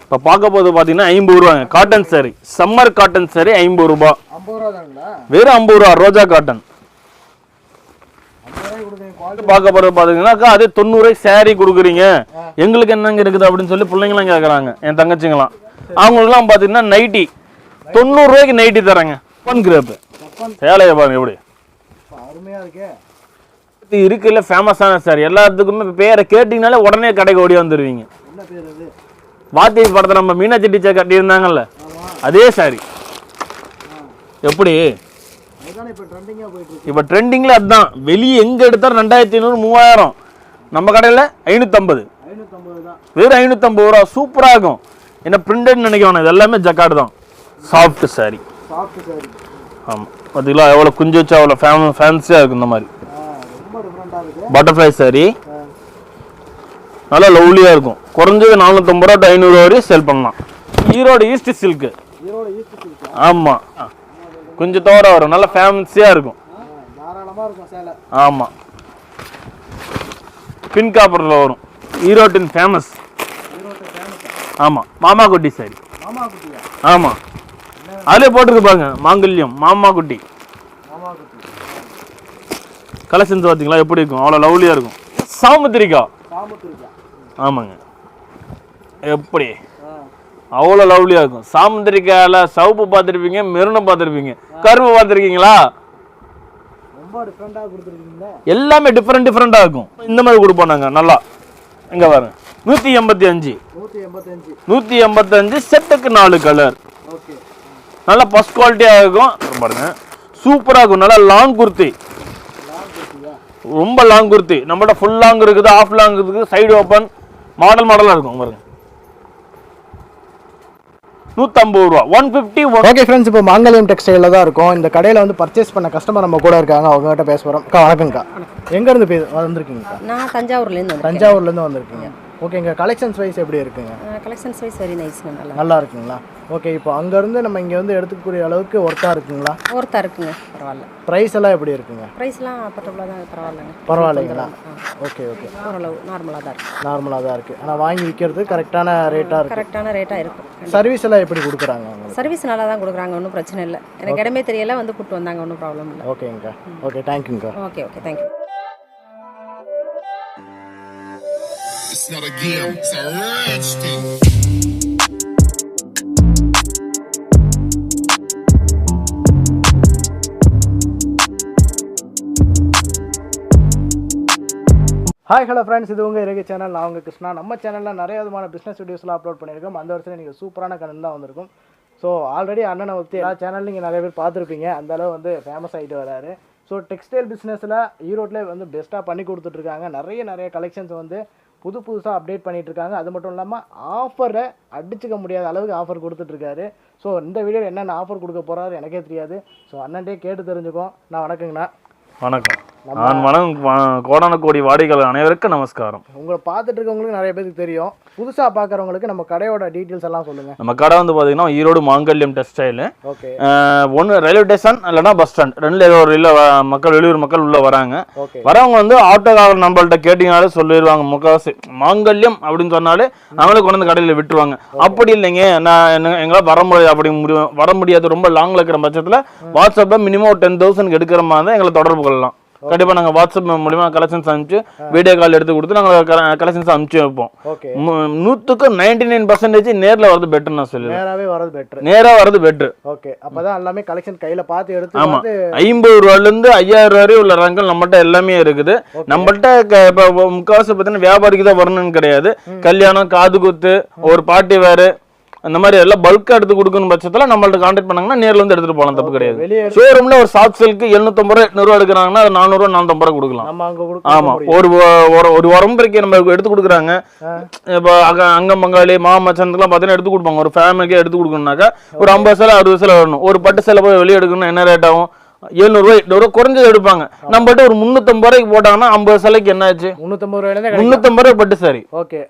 இப்போ பார்க்க போது பார்த்தீங்கன்னா 50 ரூபாங்க. Cotton sorry, summer cotton sorry 50 ரூபா. வெறும் 50 ரூபா ரோஜா காட்டன். பார்க்க போறது பாத்தீங்கன்னா அதே 90 சாரி கொடுக்குறீங்க, எங்களுக்கு என்னங்க இருக்குது அப்படின்னு சொல்லி பிள்ளைங்களாம் கேட்கறாங்க, என் தங்கச்சிங்களாம். அவங்களுக்குலாம் பாத்தீங்கன்னா நைட்டி 90 ரூபாய்க்கு நைட்டி தராங்க. ஒன் கிரேப் சேலையை பாருங்க எப்படி இருக்குல்ல, ஃபேமஸான சாரி. எல்லாத்துக்குமே பேரை கேட்டீங்கனாலே உடனே கடைக்கு ஓடி வந்துருவீங்க. வாத்தி படத்தை நம்ம மீனாட்சி டீச்சர் கட்டி இருந்தாங்கல்ல, அதே சாரி. எப்படி இப்ப ட்ரெண்டிங்ல அதுதான். வெளியே எங்க எடுத்தாலும் 2500 3000, நம்ம கடையில 550, வெறும் 550 ரூபா. சூப்பரா இருக்கும். என்ன பிரிண்டட் நினைக்கணும், இது எல்லாமே ஜக்கார்டு தான். Soft sorry. ஆமா பாத்தீங்களா எவ்வளவு குஞ்சு வச்சா அவ்வளவு ஃபேன்சியா இருக்கும். இந்த மாதிரி பட்டர்ஃப்ளை சாரி நல்லா லவ்லியா இருக்கும். குறைஞ்சது 450 ரூபா டு 500 வரையும் சேல் பண்ணலாம். Erode east silk. ஆமா கொஞ்சம் தோற வரும், நல்ல ஃபேன்சியா இருக்கும். ஆமா பின் காப்பர்ல வரும். ஈரோட்டின் ஃபேமஸ். ஆமா மாமா குட்டி சாரி. ஆமா அதுல போட்டுருக்கு பாருங்க, மாங்கல்யம் மாமா குட்டி கலெக்ஷன்ஸ் பார்த்தீங்களா எப்படி இருக்கும், அவ்வளோ லவ்லியா இருக்கும். சாமுத்திரிகா. ஆமாங்க எப்படி அவ்வளோ லவ்லியா இருக்கும். சாமுத்திரிக்கால சவுப்பு பார்த்துருப்பீங்க, மெருனை பார்த்துருப்பீங்க, கரும்பு பார்த்துருக்கீங்களா? எல்லாமே டிஃப்ரெண்டா இருக்கும். இந்த மாதிரி கொடுப்போம் நாங்க. நல்லா எங்க பாருங்க 185 செட்டுக்கு 4 கலர். நல்லா ஃபர்ஸ்ட் குவாலிட்டியா இருக்கும் பாருங்க. சூப்பரா இருக்கும். நல்லா லாங் குர்த்தி, ரொம்ப லாங் குர்த்தி. நம்மகிட்ட ஃபுல் லாங் இருக்குது, ஆஃப் லாங் இருக்குது, சைடு ஓப்பன், மாடலா இருக்கும் பாருங்க. 150 ரூபா 150. ஓகே ஃப்ரெண்ட்ஸ், இப்போ மாங்கல்யம் டெக்ஸ்டைலில் தான் இருக்கும். இந்த கடையில் வந்து பர்ச்சேஸ் பண்ண கஸ்டமர் நம்ம கூட இருக்காங்க, அவங்ககிட்ட பேச போகிறோம். அக்கா வணக்கம்க்கா, எங்கேருந்து வந்திருக்கீங்கக்கா? நான் தஞ்சாவூர்லேருந்து வந்திருக்கீங்க. ஓகேங்க, கலெக்ஷன்ஸ் வைஸ் எப்படி இருக்குங்க? கலெக்ஷன்ஸ் வைஸ் வெரி நைஸ், நல்லா இருக்குங்களா? ஓகே, இப்போ அங்கேருந்து நம்ம இங்கே வந்து எடுத்துக்கக்கூடிய அளவுக்கு ஒர்த்தாக இருக்குங்களா? ஒர்த்தாக இருக்குங்க, பரவாயில்ல. ப்ரைஸ் எல்லாம் எப்படி இருக்குங்க? ப்ரைஸ்லாம் பரவாயில்ல தான், பரவாயில்லைங்களா? ஓகே ஓரளவு நார்மலாக தான் இருக்குது. ஆனால் வாங்கி விற்கிறது கரெக்டான ரேட்டாக இருக்கும். சர்வீஸ் எல்லாம் எப்படி கொடுக்குறாங்க? சர்வீஸ் நல்லா தான் கொடுக்குறாங்க, ஒன்றும் பிரச்சனை இல்லை. எனக்கு இடமே தெரியல, வந்து கூப்பிட்டு வந்தாங்க, ஒன்றும் ப்ராப்ளம் இல்லை. ஓகேங்கக்கா. ஓகே தேங்க்யூங்கக்கா. Okay thank you. It's not a game, it's a rich thing. Hi hello friends, இது உங்கள் இறகு சேனல். நான் உங்கள் கிருஷ்ணா. நம்ம சேனலில் நிறைய விதமான பிஸ்னஸ் வீடியோஸ்லாம் அப்லோட் பண்ணியிருக்கோம். அந்த வருஷத்தில் நீங்கள் சூப்பரான கண்டென்ட் தான் வந்திருக்கும். ஸோ ஆல்ரெடி அண்ணனை பற்றி எல்லா சேனல் நீங்கள் நிறைய பேர் பார்த்துருப்பீங்க. அந்தளவு வந்து ஃபேமஸ் ஆகிட்டு வராரு. ஸோ டெக்ஸ்டைல் பிஸ்னஸில் ஈரோட்டில் வந்து பெஸ்ட்டாக பண்ணி கொடுத்துட்ருக்காங்க. நிறைய கலெக்ஷன்ஸ் வந்து புதுசாக அப்டேட் பண்ணிகிட்டு இருக்காங்க. அது மட்டும் இல்லாமல் ஆஃபரை அடிச்சுக்க முடியாத அளவுக்கு ஆஃபர் கொடுத்துட்ருக்காரு. ஸோ இந்த வீடியோவில் என்னென்ன ஆஃபர் கொடுக்க போகிறாரு எனக்கே தெரியாது. ஸோ அண்ணன்டே கேட்டு தெரிஞ்சுக்கோம். நான் வணக்கங்கண்ணா. வணக்கம். நான் கோடான கோடி வாடிக்கையாளர் அனைவருக்கும் நமஸ்காரம். உங்களை பார்த்துட்டு இருக்கவங்களுக்கு நிறைய பேருக்கு தெரியும், புதுசாக பார்க்குறவங்களுக்கு நம்ம கடையோட டீட்டெயில்ஸ் எல்லாம் சொல்லுங்கள். நம்ம கடை வந்து பார்த்தீங்கன்னா ஈரோடு மாங்கல்யம் டெக்ஸ்டைல். ஓகே. ஒன்று ரயில்வே ஸ்டேஷன் இல்லைன்னா பஸ் ஸ்டாண்ட், ரெண்டுல ஏதோ ஒரு இல்லை மக்கள், வெளியூர் மக்கள் உள்ள வராங்க. வரவங்க வந்து ஆட்டோக்காரர் நம்மள்ட்ட கேட்டீங்கனாலே சொல்லிடுவாங்க. முக்கால்வாசி மாங்கல்யம் அப்படின்னு சொன்னாலே அவங்களே கொண்டு வந்து கடையில் விட்டுருவாங்க. அப்படி இல்லைங்க, நான் எங்களால் வர முடியாது, ரொம்ப லாங்கில் இருக்கிற பட்சத்தில் வாட்ஸ்அப்பில் மினிமம் ஒரு 10,000 எடுக்கிற மாதிரி தான் எங்களை தொடர்பு கொள்ளலாம். கண்டிப்பா நாங்க வாட்ஸ்அப் மூலமா கலெக்ஷன்ஸ் அனுப்பிச்சு வீடியோ கால் எடுத்து கொடுத்து நாங்க கலெக்ஷன்ஸ் அனுப்பிச்சு வைப்போம். 99% நேர்ல வரது பெட்டர். நான் சொல்லுவேன் நேரா வரது பெட்டர். ஓகே, அப்பதான் எல்லாமே கலெக்ஷன் கையில பார்த்து எடுத்து. ஆமா, 50 ரூபாயில இருந்து 5000 ரூபாய் வரை உள்ள ரகங்கள் நம்மகிட்ட எல்லாமே இருக்குது. நம்மள்ட்ட முக்காவாசி பார்த்தீங்கன்னா வியாபாரிக்கு தான் வரணும்னு கிடையாது. கல்யாணம், காது குத்து, ஒரு பார்ட்டி வேறு, அந்த மாதிரி எல்லாம் பல்கா எடுத்து கொடுக்கணும் பட்சத்துல நம்மள்ட்ட கான்டாக்ட் பண்ணாங்கன்னா நேர்ல வந்து எடுத்துட்டு போகலாம், தப்பு கிடையாது. ஷோரூம்ல ஒரு சாஃப்ட் சில்க் 750 ரூபாய் 800 ரூபாய் எடுக்கிறாங்கன்னா அது 400 ரூபாய் 450 ரூபாய் கொடுக்கலாம். ஆமா, ஒரு வரம்பரைக்கு நம்ம எடுத்து கொடுக்குறாங்க. இப்போ அங்கம் பங்காளி மாமச்சந்துக்குலாம் பார்த்தீங்கன்னா எடுத்து கொடுப்பாங்க. ஒரு ஃபேமிலிக்கே எடுத்து கொடுக்கணும்னாக்கா ஒரு 50 சேலை 60 சேலை வரணும். ஒரு பட்டு சேலை போய் வெளியே எடுக்கணும்னா என்ன ரேட் ஆகும்? 700 குறைஞ்சது எடுப்பாங்க. நம்மகிட்ட ஒரு 350 ரூபாய்க்கு போட்டாங்கன்னா 50 சேலைக்கு என்ன ஆச்சு? 350 ரூபாயில 350 ரூபாய் பட்டு சாரி. ஓகே.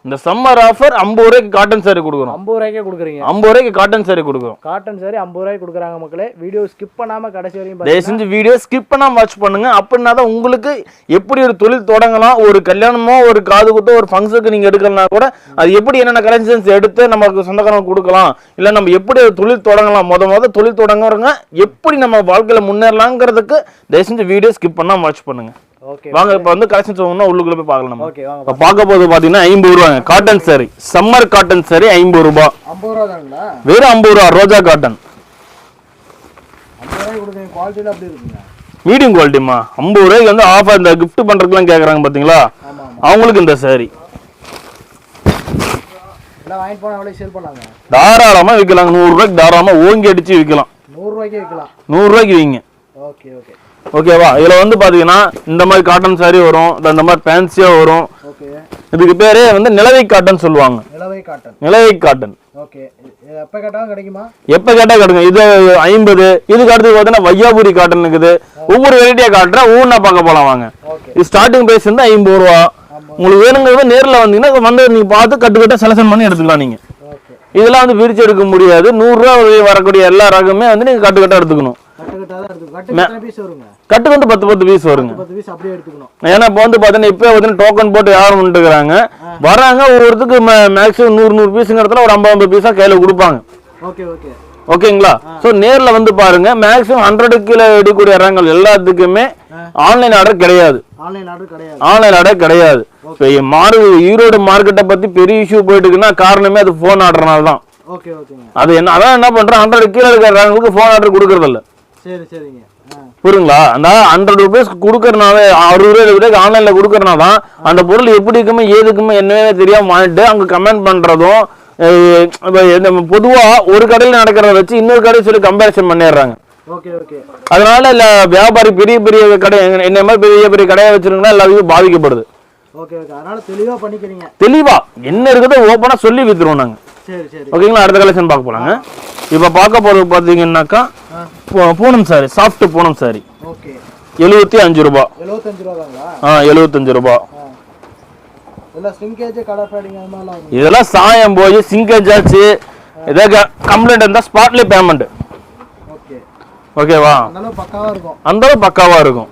இந்த சம்மர் ஆஃபர் 50 ரூபாய்க்கு காட்டன் சாரி கொடுக்குறோம். 50 ரூபாய்க்கே கொடுக்குறீங்க? 50 ரூபாய்க்கு காட்டன் சாரி கொடுக்குறோம். காட்டன் சாரி 50 ரூபாய்க்கு கொடுக்குறாங்க மக்களே. வீடியோ ஸ்கிப் பண்ணாம கடைசி வரையும் தயவு செஞ்சு வீடியோ ஸ்கிப் பண்ணாம வாட்ச் பண்ணுங்க. அப்படின்னா தான் உங்களுக்கு எப்படி ஒரு தொழில் தொடங்கலாம், ஒரு கல்யாணமோ ஒரு காது குத்தோ ஒரு ஃபங்க்ஷனுக்கு நீங்க எடுக்கலனா கூட அது எப்படி என்னென்ன கலெக்ஷன்ஸ் எடுத்து நமக்கு சொந்தக்காரங்க கொடுக்கலாம், இல்ல நம்ம எப்படி ஒரு தொழில் தொடங்கலாம், முத தொழில் தொடங்குறவங்க எப்படி நம்ம வாழ்க்கையில முன்னேறலாங்கிறதுக்கு தயவு செஞ்சு வீடியோ ஸ்கிப் பண்ணாம வாட்ச் பண்ணுங்க. ஓகே வாங்க இப்ப வந்து கலெக்ஷன்ஸ் வாங்கணும், உள்ளுக்குள்ள போய் பார்க்கலாம். நம்ம ஓகே வாங்க. இப்ப பார்க்க போது பாத்தீங்கன்னா 50 ரூபாங்க cotton sorry, summer cotton sorry 50 ரூபாய். 50 ரூபா தாங்களா? வெறும் 50 ரூபா ரோஜா காட்டன். 50 ரூபாய்க்கு கொடுக்குறீங்க. குவாலிட்டில அப்படி இருக்குங்க. மீடியம் குவாலிட்டிமா. 50 ரூபாய்க்கு வந்து ஆஃபர் இந்த gift பண்றதுக்குலாம் கேக்குறாங்க பாத்தீங்களா, அவங்களுக்கு இந்த சாரி எல்லாம் வாங்கி போனா எவ்வளவு சேல் பண்ணாங்க? தாராளமா விற்கலாம். 100 ரூபாய்க்கு தாராளமா ஓங்கி அடிச்சு விற்கலாம். 100 ரூபாய்க்கு விற்கலாம். 100 ரூபாய்க்கு விங்க. ஓகே ஓகே ஓகேவா? இதுல வந்து பாத்தீங்கன்னா இந்த மாதிரி காட்டன் சாரி வரும், இந்த மாதிரி ஃபேன்சியா வரும். ஓகே. இதுக்கு பேரே வந்து நிலவை காட்டன் சொல்லுவாங்க. நிலவை காட்டன். நிலவை காட்டன். ஓகே. எப்ப கேட்டாலும் கிடைக்குமா? எப்ப கேட்டா கிடைக்கும். இது 50. இதுக்கு அடுத்து பாத்தீங்கன்னா வையாபுரி காட்டன் இருக்குது. ஒவ்வொரு வெரைட்டியா காட்டுறேன், ஒவ்வொன்றா பார்க்க போலாம் வாங்க. ஓகே. இது ஸ்டார்டிங் பிரைஸ் வந்து 50 ரூபா. உங்களுக்கு வேணுங்கிறத நேர்ல வந்தீங்கன்னா வந்து நீங்க பார்த்து கட்டு செலக்ஷன் பண்ணி எடுத்துக்கலாம். நீங்க ஓகே. இதெல்லாம் வந்து பிரிச்சு எடுக்க முடியாது. 100 ரூபா வரக்கூடிய எல்லா ரகமே வந்து நீங்க கட்டு எடுத்துக்கணும். கட்டு தான் எடுத்துக்கணும். கட்டு எத்தனை பீஸ் வருங்க? கட்டு வந்து 10 பீஸ் வருங்க. 10 பீஸ் அப்படியே எடுத்துக்கணும். ஏன்னா இப்போ வந்து பாத்தீங்கன்னா இப்போ வந்து டோக்கன் போட்டு யாரும் வந்துட்டுக்கிறாங்க வராங்க. ஒவ்வொருத்துக்கு மேக்ஸிமம் 100 பீஸுங்கிறதுல ஒரு 50 பீஸா கையில கொடுப்பாங்க. ஓகே ஓகே ஓகேங்களா? சோ நேர்ல வந்து பாருங்க. மேக்ஸிமம் 100 கிலோ எடுக்கக்கூடிய ரகங்கள் எல்லாத்துக்குமே ஆன்லைன் ஆர்டர் கிடையாது. ஆன்லைன் ஆர்டர் கிடையாது. ஆன்லைன் ஆர்டர் கிடையாது. ஈரோடு மார்க்கெட்டை பத்தி பெரிய இஷ்யூ போயிட்டு இருக்குன்னா காரணமே அது போன் ஆர்டர்னால தான். ஓகே ஓகேங்க. அது என்ன பண்றோம், 100 கீழே இருக்கிற ரகங்களுக்கு போன் ஆர்டர் கொடுக்கறது இல்ல. சரி சரிங்க. புரியுங்களா? அந்த 100 ரூபீஸ் கொடுக்கறனால 60 ரூபாய்க்கு ஆன்லைன்ல கொடுக்கறனால தான் அந்த பொருள் எப்படி இருக்குமே ஏதுக்குமே என்னவே தெரியாம வாங்கிட்டு அவங்க கமெண்ட் பண்றதும் பொதுவா ஒரு கடையில் நடக்கிறத வச்சு இன்னொரு கடையில் சொல்லி கம்பேரிசன் பண்ணிடுறாங்க. Okay okay. அதனால இல்ல வியாபாரி பெரிய பெரிய கடை என்ன மாதிரி பெரிய பெரிய கடையை வச்சிருக்கா எல்லாத்தையும் பாதிக்கப்படுது. Okay okay. அதனால தெளிவா பண்ணிக்கிறீங்க. தெளிவா என்ன இருக்குதோ ஓப்பனா சொல்லி வித்துருவோம் நாங்க. சரி சரி. ஓகேங்களா? அடுத்த கலெக்ஷன் பார்க்க போலாங்க. இப்ப பார்க்க போறது பாத்தீங்கன்னாக்கா Poonam sorry, soft Poonam sorry. Okay. 75 ரூபாய். 75 ரூபாங்களா? 75 ரூபாய். இதெல்லாம் சிங்கேஜ் கலர் ஃபேடிங் அந்த மாதிரிலாம் இதெல்லாம் சாயம் போய் சிங்கேஜ் ஆச்சு ஏதாவது கம்ப்ளைண்ட் இருந்தா ஸ்பாட்லயே பேமெண்ட். ஓகே. ஓகேவா? அந்த பக்காவா இருக்கும். அந்த அளவு பக்காவா இருக்கும்.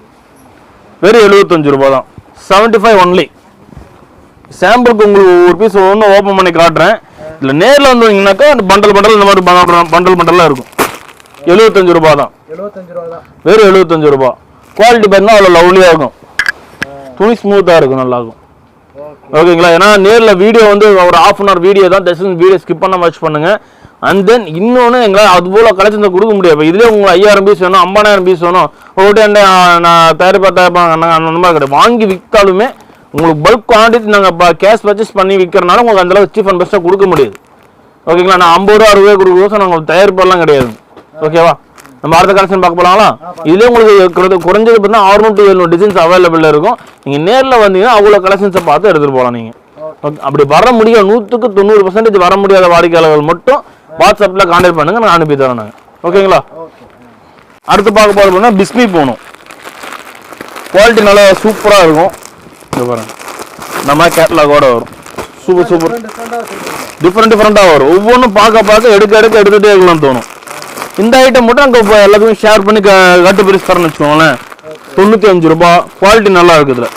வெறும் 75 ரூபாய் தான். 75 ஒன்லி. சாம்பிளுக்கு உங்களுக்கு ஒரு பீஸ் ஒன்று ஓப்பன் பண்ணி காட்டுறேன். இல்லை நேரில் வந்தீங்கன்னாக்கா பண்டல் இந்த மாதிரி பண்டல்லாம் இருக்கும். 75 ரூபாய் தான். 75 ரூபா தான். வெறும் 75 ரூபாய். குவாலிட்டி பார்த்தீங்கன்னா அவ்வளோ லவ்லியாக இருக்கும். துணி ஸ்மூத்தாக இருக்கும், நல்லா இருக்கும். ஓகேங்களா? ஏன்னா நேரில் வீடியோ வந்து ஒரு ½ அன் ஹவர் வீடியோ தான். வீடியோ ஸ்கிப் பண்ண வாட்ச் பண்ணுங்க. அண்ட் தென் இன்னொன்று எங்களால் அது போல கலெக்ஷன் கொடுக்க முடியாது. இப்போ இதுலேயே உங்களுக்கு 5000 பீஸ் வேணும், 50000 பீஸ் வேணும், ஒரு நான் தயாரிப்பாங்க அந்த மாதிரி கிடையாது. வாங்கி விற்றாலுமே உங்களுக்கு பல்க் குவான்டிட்டி நாங்கள் கேஷ் பர்ச்சேஸ் பண்ணி விற்கிறனால உங்களுக்கு அந்தளவு சீப் அண்ட் பெஸ்ட்டாக கொடுக்க முடியாது. ஓகேங்களா? நான் 50 ரூபா 60 ரூபாய் கொடுக்குறோம். நாங்கள் தயாரிப்பெல்லாம் கிடையாது. ஓகேவா? நம்ம அடுத்த கலெக்ஷன் பார்க்க போகலாங்களா? இதுலேயே உங்களுக்கு குறைஞ்சது பார்த்தீங்கன்னா 600 to 700 டிசைன்ஸ் அவைலபிள் இருக்கும். நீங்கள் நேரில் வந்தீங்கன்னா அவ்வளோ கலெக்ஷன்ஸை பார்த்து எடுத்துகிட்டு போகலாம். நீங்கள் அப்படி வர முடியும் 100க்கு 90% வர முடியாத வாடிக்கையாளர்கள் மட்டும் வாட்ஸ்அப்பில் கான்டாக்ட் பண்ணுங்க, நான் அனுப்பி தரோம் நாங்கள். ஓகேங்களா? அடுத்து பார்க்க போகிறோம்னா பிஸ்மி போகணும். குவாலிட்டி நல்லா சூப்பராக இருக்கும். இங்கே பாருங்க, இந்த மாதிரி கேட்லாகோட வரும். சூப்பர் டிஃப்ரெண்ட்டாக வரும். ஒவ்வொன்றும் பார்க்க எடுத்துகிட்டே இருக்கலாம்னு தோணும். இந்த ஐட்டம் மட்டும் அங்கே எல்லாத்துக்கும் ஷேர் பண்ணி கட்டு பிரிச்சு தரேன்னு வச்சுக்கோங்களேன். 95 ரூபாய். குவாலிட்டி நல்லா இருக்குதுல.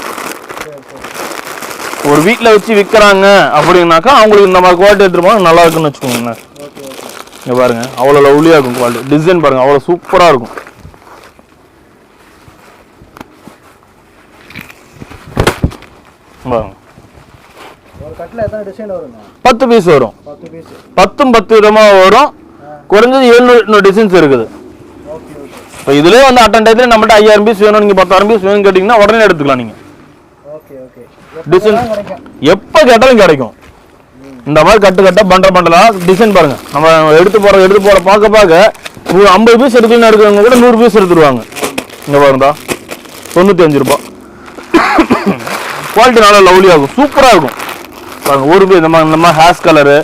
ஒரு வீட்டில் வச்சு விற்கிறாங்க அப்படின்னாக்கா அவங்களுக்கு இந்த மாதிரி குவாலிட்டி எடுத்துருப்பாங்க, நல்லா இருக்குன்னு வச்சுக்கோங்களேன். இங்கே பாருங்க, அவ்வளோ லவ்லியாக இருக்கும். குவாலிட்டி டிசைன் பாருங்க, அவ்வளோ சூப்பராக இருக்கும். பாருங்க, ஒரு கட்டில் எத்தனை டிசைன் வருங்க? 10 பீஸ் வரும். 10 பீஸ். 10 விதமாக வரும். குறைஞ்சது 700 டிசைன்ஸ் இருக்குது. இப்போ இதுலேயே வந்து அட்டன் டைத்துல நம்மகிட்ட 5000 பீஸ் வேணும், நீங்கள் 10000 பீஸ் வேணும்னு கேட்டிங்கன்னா உடனே எடுத்துக்கலாம். நீங்கள் டிசைன் எப்போ கேட்டாலும் கிடைக்கும். இந்த மாதிரி கட்டு பண்டலா டிசைன் பாருங்க. நம்ம எடுத்து போற பார்க்க 50 பீஸ் எடுக்கணும்னு எடுக்கிறவங்க கூட 100 பீஸ் எடுத்துருவாங்க. இங்கே பாருங்கடா, 95 ரூபாய். குவாலிட்டி நல்லா லவ்லியாக இருக்கும், சூப்பராக இருக்கும். பாருங்க, ஒரு பீஸ் இந்த மாதிரி ஹேஸ் கலரு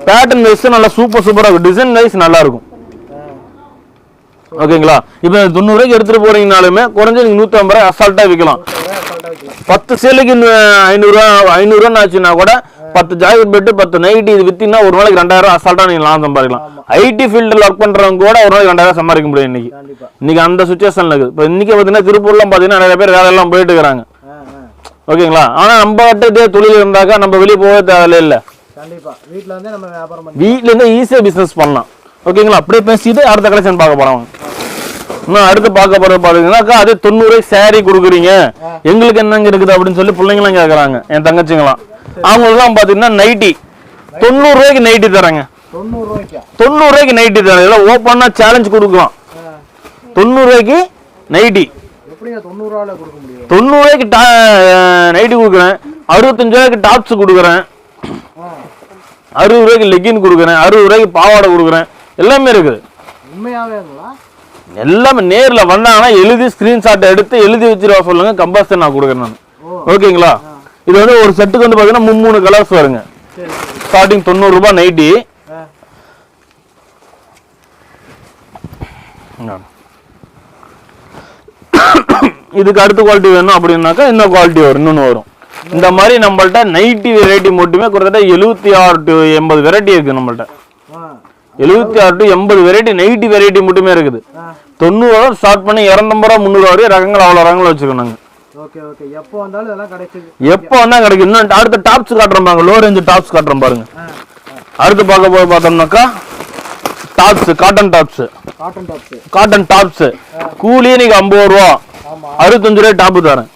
பேட்டர்ன் வைஸ் நல்லா சூப்பராக இருக்கும். டிசைன் வைஸ் நல்லா இருக்கும். ஓகேங்களா? இப்போ 90 ரூபாய்க்கு எடுத்துட்டு போறீங்கனாலுமே குறைஞ்சது நீங்க 150 ரூபாய் அசால்ட்டா விற்கலாம். 10 சேலுக்கு 500 ஆச்சுன்னா கூட 10 ஜாக்கெட் பெட்டு 10 நைட்டி இது வித்தீங்கன்னா ஒரு நாளைக்கு 2000 அசால்ட்டா நீங்க லாபம் சம்பாதிக்கலாம். ஐடி ஃபீல்டில் ஒர்க் பண்றவங்க கூட ஒரு நாளைக்கு 2000 சம்பாதிக்க முடியும் இன்னைக்கு அந்த சுச்சுவேஷன்ல இருக்குது. இப்போ இன்னைக்கு பார்த்தீங்கன்னா திருப்பூர்லாம் பார்த்தீங்கன்னா நிறைய பேர் வேலையெல்லாம் போயிட்டு இருக்காங்க. ஓகேங்களா? ஆனா நம்ம கிட்ட இதே தொழில் இருந்தாக்கா நம்ம வெளியே போகவே தேவையில்லை. இல்லை, வீட்டுல இருந்து ஈஸியா பிசினஸ் பண்ணலாம். ஓகேங்களா? அப்படியே பேசிட்டு அடுத்த கலெக்ஷன் பார்க்க போறோம். இன்னும் அடுத்து பார்க்க போறது பாத்தீங்கன்னாக்கா அதே 90 ரூபாய்க்கு சாரி கொடுக்குறீங்க, எங்களுக்கு என்னங்க இருக்குது அப்படின்னு சொல்லி பிள்ளைங்களாம் கேட்கறாங்க, என் தங்கச்சிங்களாம். அவங்களுக்குலாம் பாத்தீங்கன்னா நைட்டி 90 ரூபாய்க்கு நைட்டி தராங்க. 90 ரூபாய்க்கு நைட்டி தரேன். இதெல்லாம் ஓப்பனா சேலஞ்ச் கொடுக்கலாம். 90 ரூபாய்க்கு நைட்டி. 90 ரூபாய்க்கு நைட்டி கொடுக்குறேன். 65 ரூபாய்க்கு டாப்ஸ் கொடுக்குறேன். 60 ரூபாய்க்கு லெக்கின் கொடுக்குறேன். 60 ரூபாய்க்கு பாவாடை கொடுக்குறேன். எல்லாமே இருக்குது. எல்லாமே நேர்ல வந்தாங்கன்னா எழுதி ஸ்கிரீன்ஷாட் எடுத்து எழுதி வச்சிருவா சொல்லுங்க, கம்பல்சரி நான் கொடுக்குறேன் நான். ஓகேங்களா? இது வந்து ஒரு செட்டுக்கு வந்து பாத்தீங்கன்னா 3 கலர்ஸ் வருங்க. ஸ்டார்டிங் 90 ரூபாய் நைட்டி. இதுக்கு அடுத்த குவாலிட்டி வேணும் அப்படின்னாக்கா இன்னும் குவாலிட்டி வரும், இன்னொன்று வரும். இந்த மாதிரி நம்மள்ட்ட நைட்டி வெரைட்டி மட்டுமே கிட்டத்தட்ட 76 to 80 வெரைட்டி இருக்கு நம்மள்ட்ட. 76 to 80 வெரைட்டி நைட்டி வெரைட்டி மட்டுமே இருக்குது. 90 ரூபா ஸ்டார்ட் பண்ணி 250 ரூபா 300 ரூபா வரையும் ரகங்கள் அவ்வளோ ரகங்கள் வச்சுக்கோங்க. எப்போ வந்தா கிடைக்கும். இன்னும் அடுத்த டாப்ஸ் காட்டுறோம் பாருங்க, லோ ரேஞ்ச் டாப்ஸ் காட்டுறோம் பாருங்க. அடுத்து பார்க்க போய் பார்த்தோம்னாக்கா டாப்ஸ், காட்டன் டாப்ஸ் கூலியே நீங்க 50 ரூபா, 65 ரூபாய் டாப் தரேன்.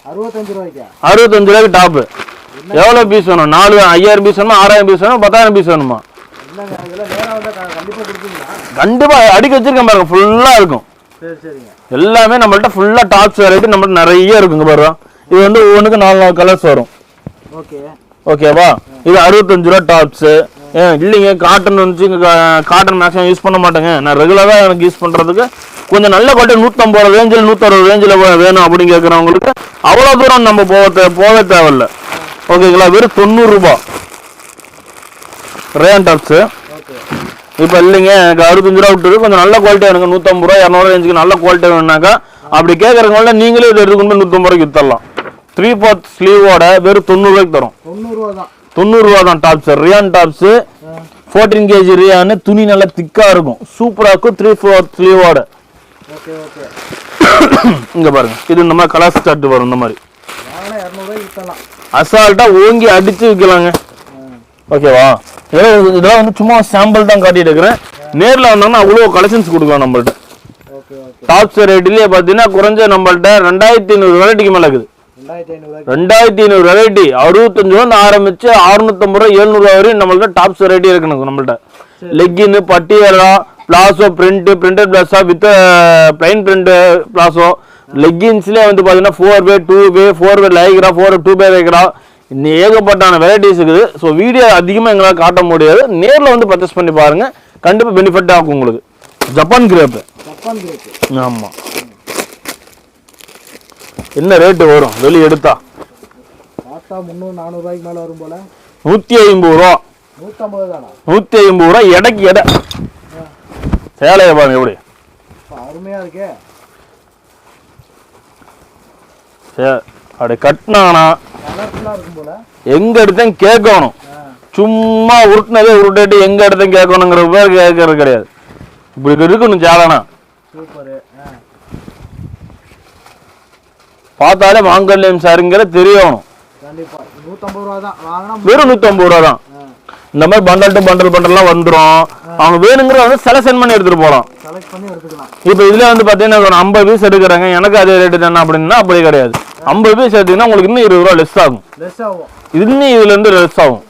65 ரூபாய்க்கு டாப். எவ்வளவு பீஸ் வேணும்? 5000 பீஸ் வேணுமா, 6000 பீஸ் வேணுமா, 10000 பீஸ் வேணுமா? கண்டிப்பா அடிக்க வச்சிருக்கேன் பாருங்க, ஃபுல்லா இருக்கும். எல்லாமே நம்மள்ட்ட ஃபுல்லா டாப்ஸ் வெரைட்டி நம்மள்ட்ட நிறைய இருக்குங்க பாருங்க. இது வந்து ஒவ்வொன்றுக்கு 4 கலர்ஸ் வரும். ஓகேவா? இது 65 ரூபா டாப்ஸ். இல்லைங்க காட்டன் வந்து காட்டன் மேக்ஸிமம் யூஸ் பண்ண மாட்டேங்க, நான் ரெகுலரா எனக்கு யூஸ் பண்றதுக்கு கொஞ்சம் நல்ல குவாலிட்டி 150 ரேஞ்சில் 160 ரேஞ்சில் வேணும் அப்படின்னு கேட்குறவங்களுக்கு அவ்வளோ தூரம் நம்ம போகவே தேவையில்லை. ஓகேங்களா? வெறும் 90 ரூபா ரேன் டாப்ஸ். இப்போ இல்லைங்க எனக்கு 65 ரூபா விட்டுருக்கு, கொஞ்சம் நல்ல குவாலிட்டி எனக்கு 150 ரூபா 200 ரேஞ்சுக்கு நல்ல குவாலிட்டி வேணும்னாக்கா அப்படி கேட்குறவங்கள நீங்களே இதை எடுத்துக்கொண்டு 150 ரூபாய்க்கு வித்தரலாம். 3/4 ஸ்லீவோட வெறும் 90 ரூபாய்க்கு தரும். 90 ரூபா தான் tops. Rayon tops 14 kg rayon, துணி நல்லா திக்கா இருக்கும், சூப்பரா இருக்கும். 3/4 ஸ்லீவோட. இங்க பாருங்க, இது இந்த மாதிரி கலர் ஸ்டார்ட் வரும். இந்த மாதிரி அசால்ட்டா ஓங்கி அடிச்சு விற்கலாங்க. ஓகேவா? இதெல்லாம் வந்து சும்மா சாம்பிள் தான் காட்டிட்டு இருக்கிறேன். நேரில் வந்தோம்னா அவ்வளோ கலெக்ஷன்ஸ் கொடுக்கலாம் நம்மள்ட்ட. டாப்ஸ் ரேட்லயே பார்த்தீங்கன்னா குறைஞ்ச நம்மள்ட்ட 2500 வெரைட்டிக்கு மேலே இருக்குது. 2500 வெரைட்டி 65 ரூபா ஆரம்பிச்சு 650 ரூபா 700 ரூபா வரையும் நம்மள்ட்ட டாப்ஸ் வெரைட்டி இருக்கு நம்மள்ட்ட. Legging, Patiala, palazzo, printed palazzo with plain print palazzo. லெக்கின்ஸ்லேயே வந்து பார்த்தீங்கன்னா 4-way 2-way 4-way lycra 2-way lycra, இன்னும் ஏகப்பட்டான வெரைட்டிஸ் இருக்குது. ஸோ வீடியோ அதிகமாக எங்களால் காட்ட முடியாது. நேரில் வந்து பர்ச்சேஸ் பண்ணி பாருங்க, கண்டிப்பாக பெனிஃபிட்டாக இருக்கும் உங்களுக்கு. Japan crepe. ஆமாம். என்ன ரேட்டு வரும் வெளியே எடுத்தா? 300-400 ரூபாய்க்கு மேலே வரும் போல. 150 ரூபா. 150 ரூபா எடைக்கு எடை. சேலையை பாருங்க எப்படி அருமையா இருக்கே. அப்படி கட்டினானா எங்க எடுத்தேன் கேட்கணும். சும்மா உருட்டினதே உருட்டிட்டு எங்க எடுத்தேன் கேட்கணுங்கிற பேர் கேட்கறது கிடையாது. இப்படி இருக்கணும் சேலனா. பார்த்தாலே மாங்கல்யம் சாருங்கிற தெரியணும். வெறும் 150 ரூபா தான். இந்த மாதிரி பண்டல் டு பண்டல்லாம் வந்துடும். அவங்க வேணுங்கிற வந்து செலக்ஷன் பண்ணி எடுத்துட்டு போகலாம். இப்போ இதுல வந்து பாத்தீங்கன்னா ஒரு 50 பீஸ் எடுக்கிறாங்க, எனக்கு அதே ரேட்டு தானே அப்படின்னா அப்படி கிடையாது. 50 பீஸ் எடுத்தீங்கன்னா உங்களுக்கு இன்னும் 20 ரூபா லெஸ் ஆகும். இன்னும் இதுல இருந்து லெஸ் ஆகும்.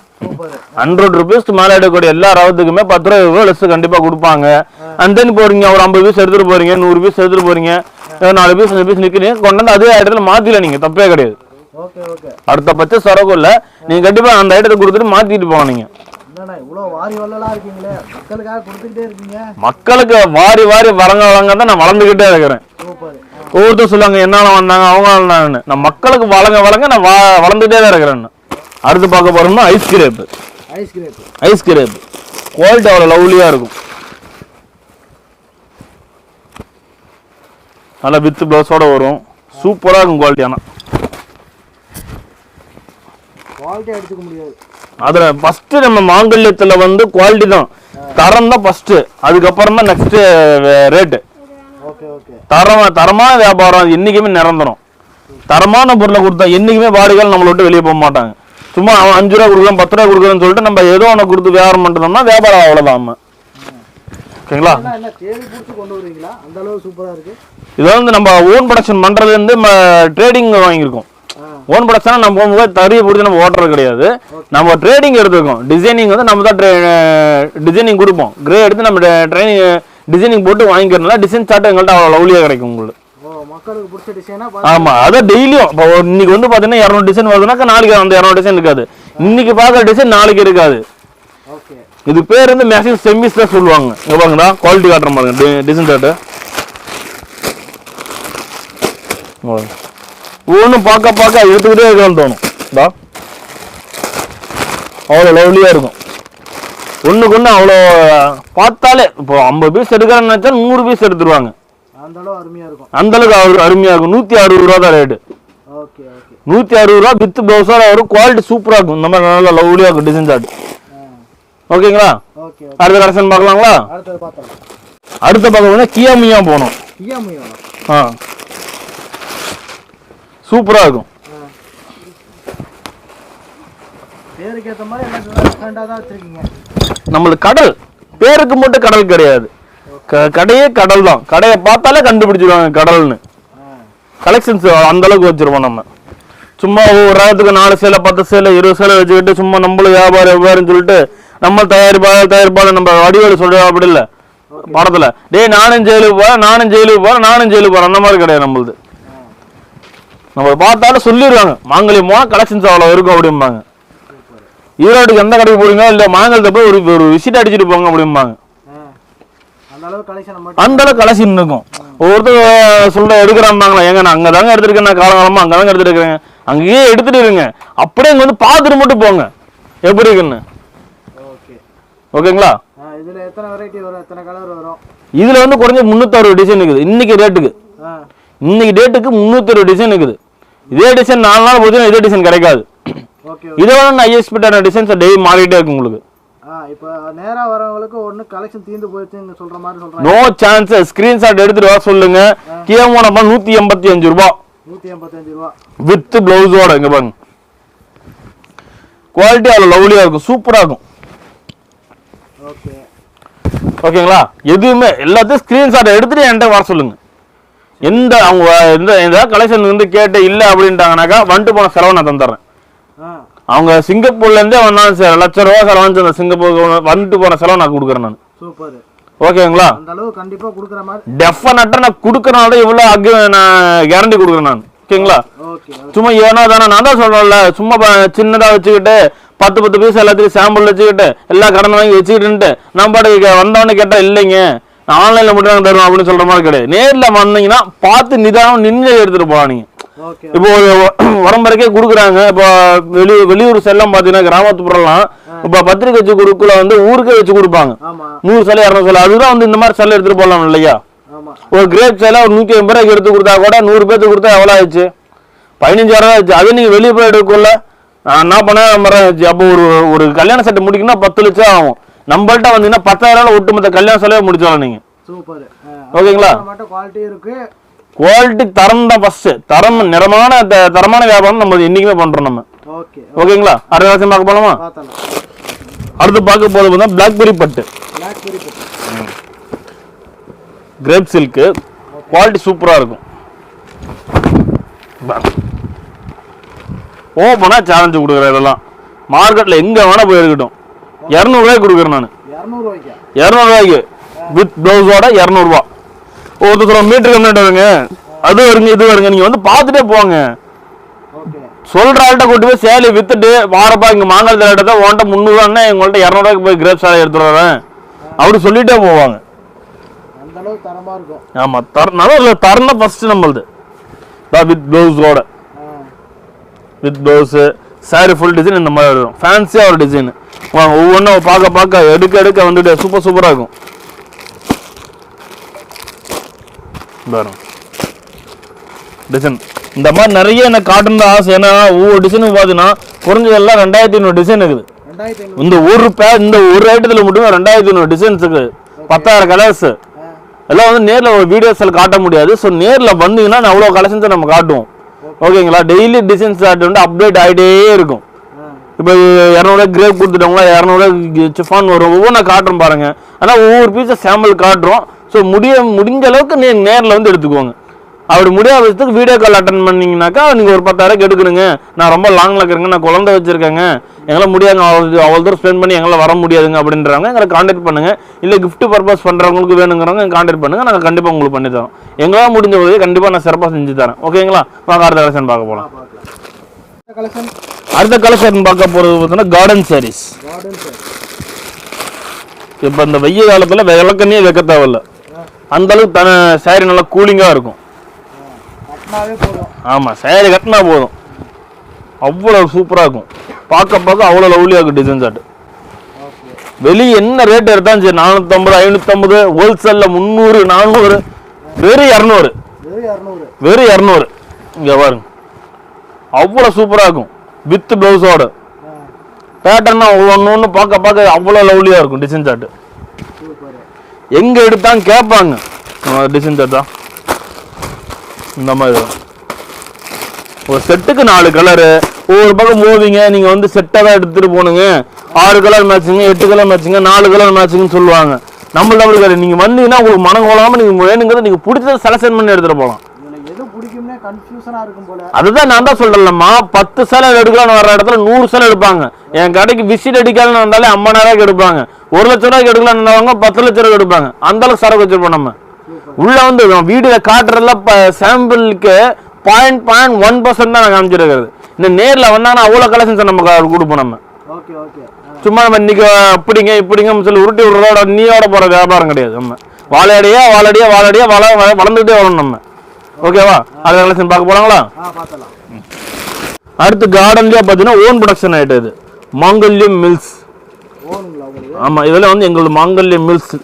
100 ரூபீஸ்க்கு மேல எடுக்கக்கூடிய எல்லா ரவத்துக்குமே 10 ரூபா லெஸ் கண்டிப்பா கொடுப்பாங்க. அண்ட் தென் போறீங்க ஒரு 50 பீஸ் எடுத்துட்டு போறீங்க, 100 பீஸ் எடுத்துட்டு போறீங்க, 4 பீஸ் 5 பீஸ் நிக்கிறீங்க, கொண்டு வந்து அதே இடத்துல மாத்தில நீங்க தப்பே கிடையாது. அடுத்த பட்ச சரக்கு இல்ல, நீங்க கண்டிப்பா அந்த ஐட்டத்தை கொடுத்துட்டு மாத்திட்டு போகலாம். நீங்க மக்களுக்கு வாரி வாரி வழங்க தான் நான் வளர்ந்துகிட்டே இருக்கிறேன். ஒவ்வொருத்தரும் சொல்லுவாங்க என்னால வந்தாங்க அவங்க வந்தாங்கன்னு. நான் மக்களுக்கு வழங்க நான் வளர்ந்துட்டே தான் இருக்கிறேன். அடுத்து பார்க்க போறோம்னா ice crepe. Ice crepe quality அவ்வளோ லவ்லியா இருக்கும். நல்லா வித் ப்ளவுஸோட வரும். சூப்பராக இருக்கும் குவாலிட்டி. ஆனால் குவாலிட்டி எடுத்துக்க முடியாது. அதில் ஃபஸ்ட்டு நம்ம மாங்கல்யத்தில் வந்து குவாலிட்டி தான், தரம் தான் ஃபஸ்ட்டு, அதுக்கப்புறம் தான் நெக்ஸ்ட்டு ரேட்டு. Okay okay. தரமான வியாபாரம் என்றைக்குமே நிரந்தரம். தரமான பொருளை கொடுத்தா என்றைக்குமே வாடிக்கையாளர் நம்மளை விட்டு வெளியே போக மாட்டாங்க. சும்மா அவன் 5 ரூபா கொடுக்கலாம் 10 ரூபா கொடுக்குறேன்னு சொல்லிட்டு நம்ம ஏதோ ஒன்று கொடுத்து வியாபாரம் பண்ணுறோம்னா வியாபாரம் அவ்வளோதான். நம்ம ஓகேங்களா? என்ன தேடி பிடிச்சி கொண்டு வருவீங்களா? அந்த அளவு சூப்பராக இருக்குது. இதை வந்து நம்ம ஓன் ப்ரொடக்ஷன் பண்ணுறதுலேருந்து நம்ம ட்ரேடிங் வாங்கியிருக்கோம். ஓன் ப்ரொடக்ஷனாக நம்ம போகும்போது தறியை பிடிச்சி நம்ம ஓட்டுறது கிடையாது, நம்ம ட்ரேடிங் எடுத்துருக்கோம். டிசைனிங் வந்து நம்ம தான் டிசைனிங் கொடுப்போம். கிரே எடுத்து நம்ம ட்ரைனிங் டிசைனிங் போட்டு வாங்கிக்கிறதுனால டிசைன் சார்ட் எங்கள்கிட்ட அவ்வளோ லவ்லியாக கிடைக்கும் உங்களுக்கு. மக்களுக்கு பிடிச்ச டிசைனா. ஆமாம், அதான் டெய்லியும் இப்போ இன்னைக்கு வந்து பார்த்தீங்கன்னா 200 டிசைன் வருதுனாக்கா நாளைக்கு அந்த 200 டிசைன் இருக்காது. இன்னைக்கு பார்க்குற டிசைன் நாளைக்கு இருக்காது. ஓகே. இது பேர் வந்து மேக்ஸிமம் செமிஸ் தான் சொல்லுவாங்க. இங்கே பாருங்கடா குவாலிட்டி காட்டுற பாருங்க டிசைன் சார்ட்டு. ஒவ்வொன்றும் பார்க்க எடுத்துக்கிட்டே இருக்கலாம்னு தோணும். அவ்வளோ லவ்லியாக இருக்கும். ஒன்றுக்கு ஒன்று அவ்வளோ பார்த்தாலே இப்போ 50 பீஸ் எடுக்கிறேன்னு நினச்சா 100 பீஸ் எடுத்துருவாங்க. அந்த அளவு அருமையாக இருக்கும். அந்த அளவுக்கு அருமையாக இருக்கும். 160 ரூபா தான் ரேட்டு. Okay okay. 160 ரூபா வித் ப்ளவுஸோட வரும். குவாலிட்டி சூப்பராக இருக்கும். இந்த மாதிரி நல்லா லவ்லியாக இருக்கும் டிசைன் சார்ட். ஓகேங்களா? ஓகே. அடுத்த கலெக்ஷன் பார்க்கலாங்களா? அடுத்து பார்க்கலாம். அடுத்த பார்க்க கியாமியா போகணும். கியாமியா சூப்பராக இருக்கும். பேருக்கு ஏற்ற மாதிரி எல்லாம் டிஃபரெண்டாக தான் வச்சுருக்கீங்க. நம்மளுக்கு கடல் பேருக்கு மட்டும் கடல் கிடையாது, கடையே கடல் தான். கடையை பார்த்தாலே கண்டுபிடிச்சிருவாங்க கடல்னு. கலெக்ஷன்ஸ் அந்த அளவுக்கு வச்சிருவோம். நம்ம சும்மா ஒரு ரகத்துக்கு 4 சேலை 10 சேலை 20 சேலை வச்சுக்கிட்டு சும்மா நம்மளும் வியாபாரம் சொல்லிட்டு நம்ம தயாரிப்பாளர் நம்ம வடிவேலு சொல்ற அப்படி இல்லை படத்துல, டேய் நானும் ஜெயிலுக்கு போறேன் அந்த மாதிரி கிடையாது. நம்மளுது நம்ம பார்த்தாலும் சொல்லிடுவாங்க மாங்கல்யம் போனால் கலெக்ஷன்ஸ் அவ்வளோ இருக்கும் அப்படிம்பாங்க. ஈரோட்டுக்கு எந்த கடைக்கு போறீங்க இல்லை மாங்கல்யத்தை போய் ஒரு விசிட் அடிச்சுட்டு போங்க அப்படிம்பாங்க. அந்த அளவுக்கு கலெக்ஷன் இருக்கும். ஒவ்வொருத்தர் சொல்ற எடுக்கிறாம்பாங்களா, ஏங்க நான் அங்கே தாங்க எடுத்துருக்கேன், நான் காலகாலமா அங்கே தாங்க எடுத்துருக்கேன், அங்கேயே எடுத்துட்டு இருங்க, அப்படியே இங்கே வந்து பார்த்துட்டு மட்டும் போங்க எப்படி இருக்குன்னு. ஓகேங்களா? இதுல எத்தனை வெரைட்டி வரும், எத்தனை கலர் வரும்? இதுல வந்து குறைஞ்ச 360 டிசைன் இருக்குது. இன்னைக்கு டேட்டுக்கு 360 டிசைன் இருக்குது. இதே டிசைன் 4 நாள் போச்சுன்னா இதே டிசைன் கிடைக்காது. இதை வந்து ஐஎஸ்பிட்டான டிசைன்ஸ் டெய்லி மாறிட்டே இருக்கும் உங்களுக்கு. இப்போ நேரா வரவங்களுக்கு ஒண்ணு கலெக்ஷன் தீந்து போயிடுச்சுன்னு சொல்ற மாதிரி சொல்றாங்க. No chance. ஸ்கிரீன்ஷாட் எடுத்துட்டு வர சொல்லுங்க. கியாமோ நம்ம 185 ரூபாய். 185 ரூபாய் வித் பிளவுஸோட. இங்க பாருங்க குவாலிட்டி அவ்வளோ லவ்லியா இருக்கும், சூப்பரா இருக்கும். ஓகேங்களா? எதுவுமே எல்லாத்தையும் ஸ்கிரீன்ஷாட் எடுத்துட்டு என்கிட்ட வர சொல்லுங்க. எந்த அவங்க எந்த கலெக்ஷன் வந்து கேட்டு இல்லை அப்படின்ட்டாங்கனாக்கா வந்துட்டு போன செலவு நான் தந்துடுறேன். அவங்க சிங்கப்பூர்ல இருந்தே வந்தாலும் சரி, லட்சம் ரூபா செலவு அந்த சிங்கப்பூர் வந்துட்டு போன செலவு நான் கொடுக்குறேன் நான். சூப்பர். ஓகேங்களா? அந்த அளவு கண்டிப்பா கொடுக்குற மாதிரி டெஃபினட்டா நான் கொடுக்கறனால இவ்வளவு நான் கேரண்டி கொடுக்குறேன் நான். ஓகேங்களா? சும்மா ஏனோ தானே நான் தான் சொல்றேன்ல, சும்மா சின்னதா வச்சுக்கிட்டு 10 பீஸ் எல்லாத்தையும் சாம்பிள் வச்சுக்கிட்டு எல்லா கடன் வாங்கி வச்சுக்கிட்டு நம்ம பாட்டுக்கு வந்தவொடனே கேட்டா இல்லைங்க நான் ஆன்லைன்ல மட்டும் தான் தருவேன் அப்படின்னு சொல்ற மாதிரி கிடையாது. நேர்ல வந்தீங்கன்னா பார்த்து நிதானம் நின்று எடுத்துட்டு போகலாம். நீங்க இப்போ உடம்பரைக்கே கொடுக்குறாங்க. இப்போ வெளியூர் செல்லம் பாத்தீங்கன்னா கிராமத்துப்புறம்லாம் இப்ப பத்திரிக்கை வச்சு கொடுக்கல வந்து ஊருக்கே வச்சு கொடுப்பாங்க. 100 சேலை 200 சேலை அதுதான் வந்து இந்த மாதிரி சேலை எடுத்துட்டு போகலாம் இல்லையா? ஒரு கிரேப் சேலை ஒரு 150 ரூபாய்க்கு எடுத்து கொடுத்தா கூட 100 பேருக்கு கொடுத்தா எவ்வளவு ஆயிடுச்சு? 15,000 ஆயிடுச்சு. அது நீங்க வெளியே போய் எடுக்கல நான் என்ன பண்ண அப்போ ஒரு கல்யாண செட்டு முடிக்கணும்னா 10 லட்சம் ஆகும். நம்மள்ட்ட வந்தீங்கன்னா 10,000 ஒட்டுமொத்த கல்யாண செலவே முடிச்சாலும் நீங்க. சூப்பர். ஓகேங்களா? குவாலிட்டி இருக்கு. குவாலிட்டி தரம் தான் ஃபர்ஸ்ட். தரம் தரமான வியாபாரம் நம்ம என்னைக்குமே பண்றோம் நம்ம. ஓகேங்களா? அடுத்த வருஷம் பார்க்க போலாமா? அடுத்து பார்க்க போது பார்த்தா பிளாக்பெரி பட்டு. கிரேப் சில்க் குவாலிட்டி சூப்பரா இருக்கும். ஓப்பனா சேலஞ்சு கொடுக்குறேன். இதெல்லாம் மார்க்கெட்ல எங்க வேணா போய் இருக்கட்டும் 200 ரூபாய்க்கு கொடுக்குறேன் நான். 200 ரூபாய்க்கு வித் பிளவுஸோட 200 ரூபாய். ஒருத்தர் மீட்டருக்கு என்ன வருங்க, அது வருங்க இது வருங்க, நீங்க வந்து பார்த்துட்டே போங்க. சொல்ற ஆள்கிட்ட கூட்டு போய் சேலை வித்துட்டு வாரப்பா இங்க மாங்கல் தேட்ட தான் உன்ட்ட 300 ரூபான்னா எங்கள்கிட்ட 200 ரூபாய்க்கு போய் கிரேப் சேலை எடுத்துட்டு வரேன் அப்படி சொல்லிட்டே போவாங்க. ஆமா நல்ல தரம் தான் ஃபர்ஸ்ட் நம்மளது. வித் பிளவுஸோட with blouse sari full design இந்த மாதிரி வரும். ஃபேன்சியா ஒரு டிசைன் ஒவ்வொன்றும் பார்க்க எடுக்க வந்துட்டு சூப்பரா இருக்கும். டிசைன். இந்த மாதிரி நிறைய எனக்கு காட்டுற ஆசை. ஏன்னா ஒவ்வொரு டிசைனும் பார்த்தீங்கன்னா குறைஞ்சதெல்லாம் 2500 டிசைன் இருக்குது. இந்த ஒரு ஐட்டத்தில் மட்டுமே 2500 டிசைன்ஸ் இருக்குது. 10,000 கலர்ஸ் எல்லாம் வந்து நேரில் ஒரு வீடியோஸில் காட்ட முடியாது. ஸோ நேரில் வந்தீங்கன்னா நான் அவ்வளோ கலெக்ஷன்ஸை நம்ம காட்டுவோம். ஓகேங்களா? டெய்லி டிசைன்ஸ் வந்து அப்டேட் ஆகிட்டே இருக்கும். இப்போ 200 கிரேப் கொடுத்துட்டவங்களா 200 சிஃபான் வரும். ஒவ்வொன்றா காட்டுறோம் பாருங்க. ஆனால் ஒவ்வொரு பீஸை சாம்பிள் காட்டுறோம். ஸோ முடிஞ்ச அளவுக்கு நீங்கள் நேரில் வந்து எடுத்துக்கோங்க. அப்படி முடியாத பட்சத்துக்கு வீடியோ கால் அட்டன் பண்ணிங்கனாக்கா நீங்கள் ஒரு 10,000 எடுக்கணுங்க, நான் ரொம்ப லாங்கில் இருக்கிறேங்க, நான் குழந்தை வச்சுருக்கேங்க, எங்களால் முடியாதுங்க, அவ்வளோ தூரம் ஸ்பெண்ட் பண்ணி எங்களால் வர முடியாதுங்க அப்படின்றவங்க எங்களை கான்டாக்ட் பண்ணுங்கள். இல்லை கிஃப்ட் பர்பஸ் பண்ணுறவங்களுக்கு வேணுங்கிறவங்க கான்டாக்ட் பண்ணுங்கள். நாங்கள் கண்டிப்பாக உங்களுக்கு பண்ணி தரோம். எங்களால் முடிஞ்ச உதவி கண்டிப்பாக நான் சிறப்பாக செஞ்சு தரேன். ஓகேங்களா? வாங்க அடுத்த கலெக்ஷன் பார்க்க போகலாம். அடுத்த கலெக்ஷன் பார்க்க போகிறது பார்த்தீங்கன்னா கார்டன் சாரீஸ். இப்போ இந்த வெய்ய காலத்தில் விளக்கண்ணே வைக்க தேவையில்ல, அந்த அளவுக்கு சாரி நல்லா கூலிங்காக இருக்கும். ஆமாம், சாரி கட்டினா போதும், அவ்வளோ சூப்பராக இருக்கும். பார்க்க அவ்வளோ லவ்லியாக இருக்கும் டிசைன் சார்ட். வெளியே என்ன ரேட் எடுத்தாலும் சரி 450 550, ஹோல்சேலில் 300 400, வெறும் 200. வெறும் 200. இங்கே பாருங்க, அவ்வளோ சூப்பராக இருக்கும். வித் ப்ளவுஸோட பேட்டர்னா ஒன்று பார்க்க அவ்வளோ லவ்லியாக இருக்கும் டிசைன் சார்ட். எங்கே எடுத்தாலும் கேட்பாங்க டிசைன் சார்ட் தான். இந்த மாதிரி ஒரு செட்டுக்கு 4 கலரு, ஒவ்வொரு பக்கம் மூவிங்க. நீங்கள் வந்து செட்டாக தான் எடுத்துகிட்டு போகணுங்க. 6 கலர் மேட்சிங்க, 8 கலர் மேட்சிங்க, 4 கலர் மேட்சிங்னு சொல்லுவாங்க. நம்மள்ட்ட அப்படி கிடையாது. நீங்கள் வந்தீங்கன்னா உங்களுக்கு மனம் கோலாமல் நீங்கள் வேணுங்கிறத நீங்கள் பிடிச்சதை செலக்ஷன் பண்ணி எடுத்துகிட்டு போகலாம். அதுதான் நான் தான் சொல்றேன்லம்மா, 10 சேலை எடுக்கலாம்னு வர இடத்துல 100 சேலை எடுப்பாங்க. என் கடைக்கு விசிட் அடிக்கலாம்னு வந்தாலே 50,000 எடுப்பாங்க. 1 லட்ச ரூபாய்க்கு எடுக்கலாம்னு வந்தவங்க 10 லட்ச ரூபாய்க்கு எடுப்பாங்க. அந்த அளவுக்கு சரக்கு வச்சிருப்போம். நம்ம உள்ள வந்து வீடியோல காட்டுறதுல சாம்பிளுக்கு 0.1% தான் காமிச்சிருக்கிறது. இந்த நேரில் வந்தாங்கன்னா அவ்வளோ கலெக்ஷன்ஸ் நம்ம கொடுப்போம். நம்ம சும்மா நம்ம இன்னைக்கு அப்படிங்க இப்படிங்க சொல்லி உருட்டி விடுறதோட நீயோட போற வியாபாரம் கிடையாது. நம்ம வாழையடியா வளர்ந்துகிட்டே வரணும் நம்ம. ஓகேவா? அடுத்த கலெக்ஷன் பார்க்க போறாங்களா? அடுத்து கார்டன்லயே பார்த்தீங்கன்னா ஓன் ப்ரொடக்ஷன் ஆயிட்டு இது மாங்கல்யம் மில்ஸ். ஆமாம், இதெல்லாம் வந்து எங்களோட மாங்கல்யம் மில்ஸ்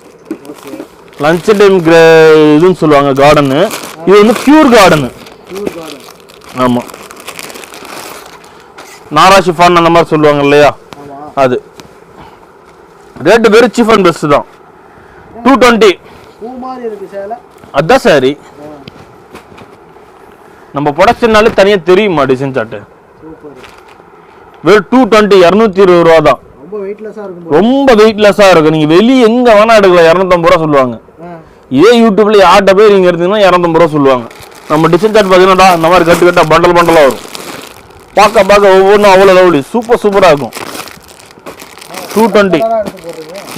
லஞ்ச் டைம் இதுன்னு சொல்லுவாங்க கார்டனு. இது வந்து பியூர் கார்டனு. ஆமாம், நாரா ஷிஃபான் அந்த மாதிரி சொல்லுவாங்க இல்லையா, அது. ரேட்டு வெறும் சீப் அண்ட் பெஸ்ட் தான், 220. அதான் சாரி. நம்ம ப்ரொடக்ஷன்னாலே தனியாக தெரியுமா டிசைன் சார்ட்டு. வெறும் 220, 220 ரூபா தான். ரொம்ப வெயிட்லெஸ்ஸாக இருக்கும். நீங்கள் வெளியே எங்கே வேணா எடுக்கலாம், 250 ரூபா சொல்லுவாங்க. இதே யூடியூப்ல யார்கிட்ட போய் நீங்கள் எடுத்தீங்கன்னா 250 ரூபா சொல்லுவாங்க. நம்ம டிசைன் சார்ட் பார்த்தீங்கன்னா இந்த மாதிரி கட்டு பண்டலாக வரும். பார்க்க ஒவ்வொன்றும் அவ்வளோ லவ்லி சூப்பராக இருக்கும். 220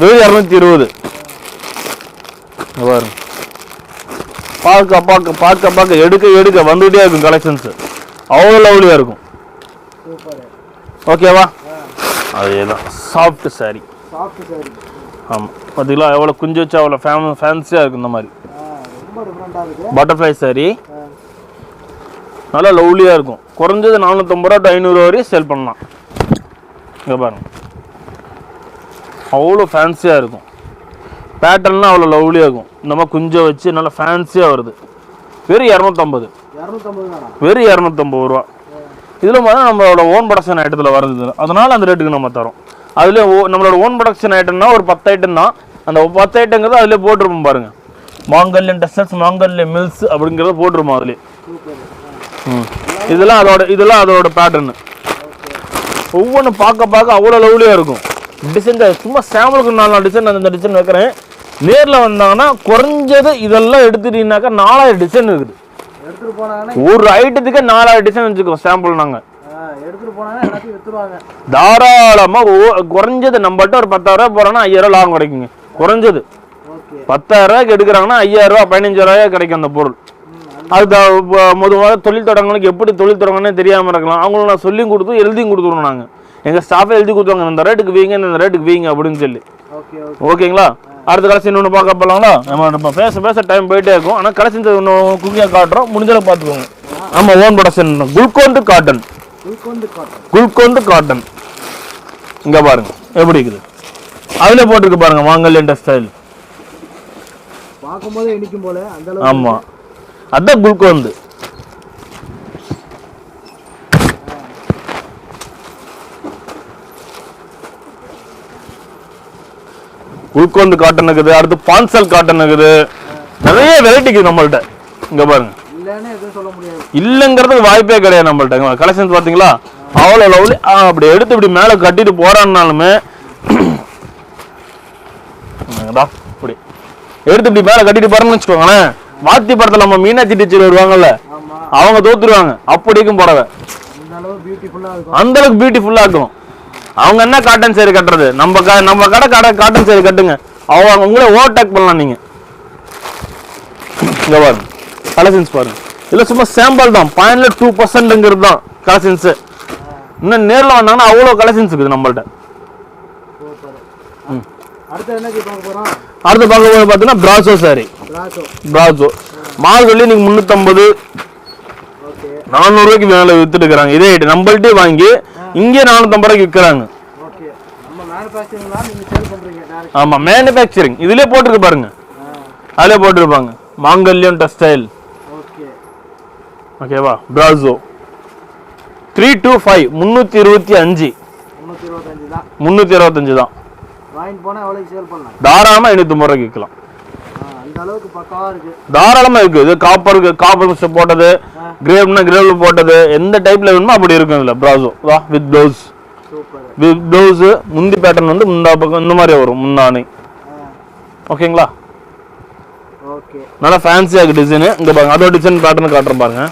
வெறும் 220. பாருங்க, பார்க்க எடுக்க வந்துகிட்டே இருக்கும் கலெக்ஷன்ஸ். அவ்வளோ லவ்லியாக இருக்கும். ஓகேவா? அதேதான் சாஃப்ட் சாரி. ஆமாம், பார்த்தீங்களா எவ்வளோ குஞ்சு வச்சு அவ்வளோ ஃபேன்சியாக இருக்கும். இந்த மாதிரி பட்டர்ஃப்ளை சாரி நல்லா லவ்லியாக இருக்கும். குறைஞ்சது 450 ரூபா to 500 ரூபா வரையும் சேல் பண்ணலாம். இங்கே பாருங்க, அவ்வளோ ஃபேன்சியாக இருக்கும். பேட்டர்ன்லாம் அவ்வளோ லவ்லியாக இருக்கும். இந்த மாதிரி குஞ்சை வச்சு நல்லா ஃபேன்சியாக வருது. வெறும் 250. வெறும் 250 ரூபா. இதில் பார்த்தா நம்மளோட ஓன் ப்ரொடக்ஷன் ஐட்டத்தில் வருது. அதனால் அந்த ரேட்டுக்கு நம்ம தரோம். அதில் நம்மளோட ஓன் ப்ரொடக்ஷன் ஐட்டம்னா ஒரு 10 ஐட்டம் தான். அந்த 10 ஐட்டங்கிறது அதிலே போட்டிருப்போம் பாருங்க. மாங்கல்யம் டெசர்ட்ஸ், மாங்கல்யம் மில்ஸ் அப்படிங்கிறத போட்டிருப்போம் அதிலே. இதெல்லாம் அதோட பேட்டர்னு. ஒவ்வொன்றும் பார்க்க அவ்வளோ லவ்லியாக இருக்கும். டிசைன் சும்மா சாம்பிளுக்கு 4 டிசைன் அந்த டிசைன் வைக்கிறேன். நேரில் வந்தாங்கன்னா குறைஞ்சது இதெல்லாம் எடுத்துட்டீங்கன்னாக்கா 4000 டிசைன் இருக்குது. ஒரு ஐட்டத்துக்கு 4000 டிசைன் வச்சுக்கோம் சாம்பிள். நாங்கள் தாராளமாக குறைஞ்சது நம்மகிட்ட ஒரு 10,000 ரூபா போகிறோன்னா 5000 ரூபா லாபம் கிடைக்குங்க. குறைஞ்சது 10,000 ரூபாய்க்கு எடுக்கிறாங்கன்னா 5000 ரூபா 15,000 ரூபாயா கிடைக்கும் அந்த பொருள். அதுக்கு முதல்ல தொழில் தொடங்களுக்கு எப்படி தொழில் தொடங்கன்னு தெரியாமல் இருக்கலாம். அவங்களும் நான் சொல்லியும் கொடுத்து எழுதியும் கொடுத்துருவோம். நாங்கள் எங்கள் ஸ்டாஃபே எழுதி கொடுத்துருவாங்க, இந்த ரேட்டுக்கு வீங்க இந்த ரேட்டுக்கு வீங்க அப்படின்னு சொல்லி. ஓகேங்களா? அடுத்த கலெக்ஷன் இன்னொன்று பார்க்க போகலாங்களா? நம்ம பேச டைம் போயிட்டே இருக்கும். ஆனால் கலெக்ஷன் இன்னும் குக்கியாக காட்டுறோம், முடிஞ்சளவு பார்த்துக்கோங்க. ஆமாம், ஓன் ப்ரொடக்ஷன் குல்கோந்து காட்டன். இங்கே பாருங்க எப்படி இருக்குது. அதில் போட்டிருக்கு பாருங்க மாங்கல்யம் டெக்ஸ்டைல். ஆமாம், அதான் குல்கோந்து. உள்கொந்து காட்டன் இருக்குது, அடுத்து பான்சல் காட்டன் இருக்குது, நிறைய வெரைட்டி இருக்குது நம்மள்ட்ட. இங்க பாருங்க, இல்லன்னு எதுவும் சொல்ல முடியாது. இல்லைங்கிறதுக்கு வாய்ப்பே கிடையாது நம்மள்ட்ட. கலெக்ஷன்ஸ் பார்த்தீங்களா அவ்வளோ லவ்லி. அப்படி எடுத்து இப்படி மேலே கட்டிட்டு போறான்னாலுமே இப்படி எடுத்து இப்படி மேலே கட்டிட்டு போறோம்னு வச்சுக்கோங்களேன், வாத்தி படத்தில் நம்ம மீனாட்சி டீச்சர் வருவாங்கல்ல, அவங்க தோத்துருவாங்க. அப்படிக்கும் புடவை அந்த அளவு பியூட்டிஃபுல்லா இருக்கும். அந்த அளவுக்கு பியூட்டிஃபுல்லா இருக்கும். அவங்க என்ன காட்டன் சேரி கட்டுறது, நம்ம கடை காட்டன் சேரி கட்டுங்க, அவங்க உங்களே ஓவர்டேக் பண்ணலாம். நீங்க இங்க பாருங்க கலெக்ஷன்ஸ் பாருங்க, இல்ல சும்மா சாம்பிள் தான், 0.2% தான் கலெக்ஷன்ஸ். இன்னும் நேரில் வந்தாங்கன்னா அவ்வளோ கலெக்ஷன்ஸ் இருக்குது நம்மள்ட்ட. அடுத்து என்ன பார்க்க போறோம்? அடுத்து பார்க்க போது பார்த்தீங்கன்னா பிராசோ சாரி. பிராசோ மால் சொல்லி நீங்க 350 400 ரூபாய்க்கு மேலே வித்துட்டு இருக்காங்க. இதே நம்மள்ட்டே வாங்கி இங்கே 450 ரூபாய்க்கு விற்கிறாங்க. ஆமா, மேனுஃபேக்சரிங் இதுலயே போட்டுருக்கு பாருங்க, அதிலே போட்டுருப்பாங்க மாங்கல்யம் டெக்ஸ்டைல். ஓகேவா? பிராசோ 325 325 325 தான். வாங்கிட்டு போனா எவ்வளவு சேல் பண்ணலாம்? தாராளமா 850 ரூபாய்க்கு விற்கலாம். அந்த அளவுக்கு பக்காவா இருக்கு. தாராளமா இருக்கு. இது காப்பர் போட்டது, கிரேவ்னா கிரேவ்ல போட்டது, எந்த டைப்ல வேணுமோ அப்படி இருக்கும். இதுல பிராசோ வா with blouse. Super. With blouse முந்தி பேட்டர்ன் வந்து முந்தா பக்கம் இந்த மாதிரி வரும், முந்தானை. ஓகேங்களா? ஓகே. நல்லா ஃபேன்சியா இருக்கு டிசைன். இங்க பாருங்க, அதோட டிசைன் பேட்டர்ன் காட்டுறேன் பாருங்க.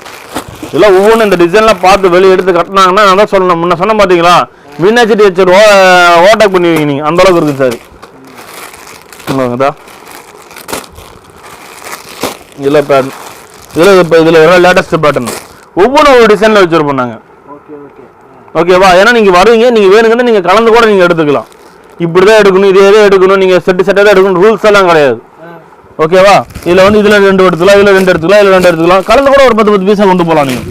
இதெல்லாம் ஒவ்வொன்றும் இந்த டிசைன்லாம் பார்த்து வெளியே எடுத்து கட்டினாங்கன்னா நான் தான் சொல்லணும். முன்ன சொன்ன பார்த்தீங்களா, மீனாட்சி டீச்சர் ஓவர்டேக் பண்ணுவீங்க நீங்கள், அந்த அளவுக்கு இருக்குது சார். சொல்லுவாங்கதா இதில் பேட்டர்ன், இதில் லேட்டஸ்ட் பேட்டர்ன் ஒவ்வொன்றும் ஒரு டிசைனில் வச்சுருப்போம் நாங்கள். ஓகேவா? ஏன்னா நீங்கள் வருவீங்க, நீங்கள் வேணுங்கன்னா நீங்கள் கலந்து கூட நீங்கள் எடுத்துக்கலாம். இப்படி தான் எடுக்கணும், இதே எடுக்கணும், நீங்கள் செட்டாக தான் எடுக்கணும், ரூல்ஸ் எல்லாம் கிடையாது. ஓகேவா? இதில் வந்து இதில் 2 எடுத்துக்கலாம், இதில் 2 எடுத்துக்கலாம், இதில் 2 எடுத்துக்கலாம், கலந்து கூட ஒரு 10 பீஸாக கொண்டு போகலாம் நீங்கள்.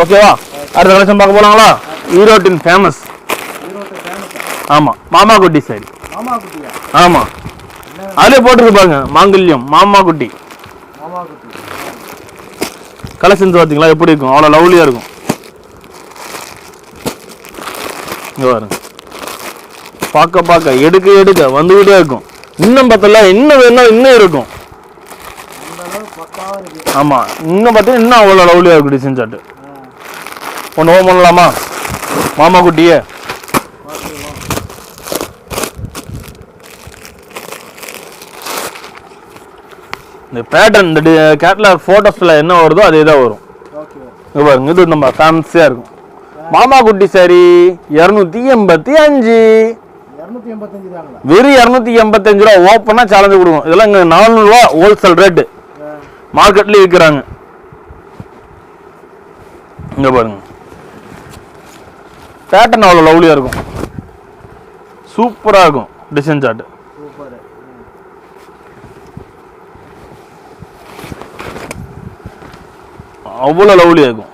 ஓகேவா? அடுத்த கலெக்ஷன் பார்க்க போகலாங்களா? ஈரோட்டின் ஃபேமஸ். ஆமாம், மாமா குட்டி சைடு. ஆமாம், அதிலே போட்டுருக்கு பாருங்க, மாங்கல்யம் மாமா குட்டி. கலெக்ஷன்ஸ் பார்த்தீங்களா எப்படி இருக்கும்? அவ்வளோ லவ்லியாக இருக்கும். இங்கே பாருங்க, பார்க்க எடுக்க வந்துக்கிட்டே இருக்கும். இன்னும் பார்த்தல இன்னும் வேணும், இன்னும் இருக்கும். ஆமா, இன்னும் பார்த்தா இன்னும் அவ்வளோ லவ்லியாக இருக்கும் டிசைன் சார்ட்டு. ஒன்று ஓம் பண்ணலாமா மாமா குட்டியே? இந்த பேட்டர்ன் இந்த கேட்லாக் ஃபோட்டோஸில் என்ன வருதோ அதே தான் வரும். இங்கே பாருங்க, இது நம்ம ஃபேன்சியாக இருக்கும். மாமா குட்டி சாரி 285. வெறும் 285 ரூபா. ஓப்பனா சேலஞ்சு கொடுக்கும். இதெல்லாம் இங்க 400 ரூபா ஹோல்சேல் ரேட்டு, மார்க்கெட்ல விற்கிறாங்க. இங்க பாருங்க, பேட்டர்ன் அவ்வளோ லவ்லியா இருக்கும், சூப்பரா இருக்கும் டிசைன் சார்ட். அவ்வளோ லவ்லியா இருக்கும்.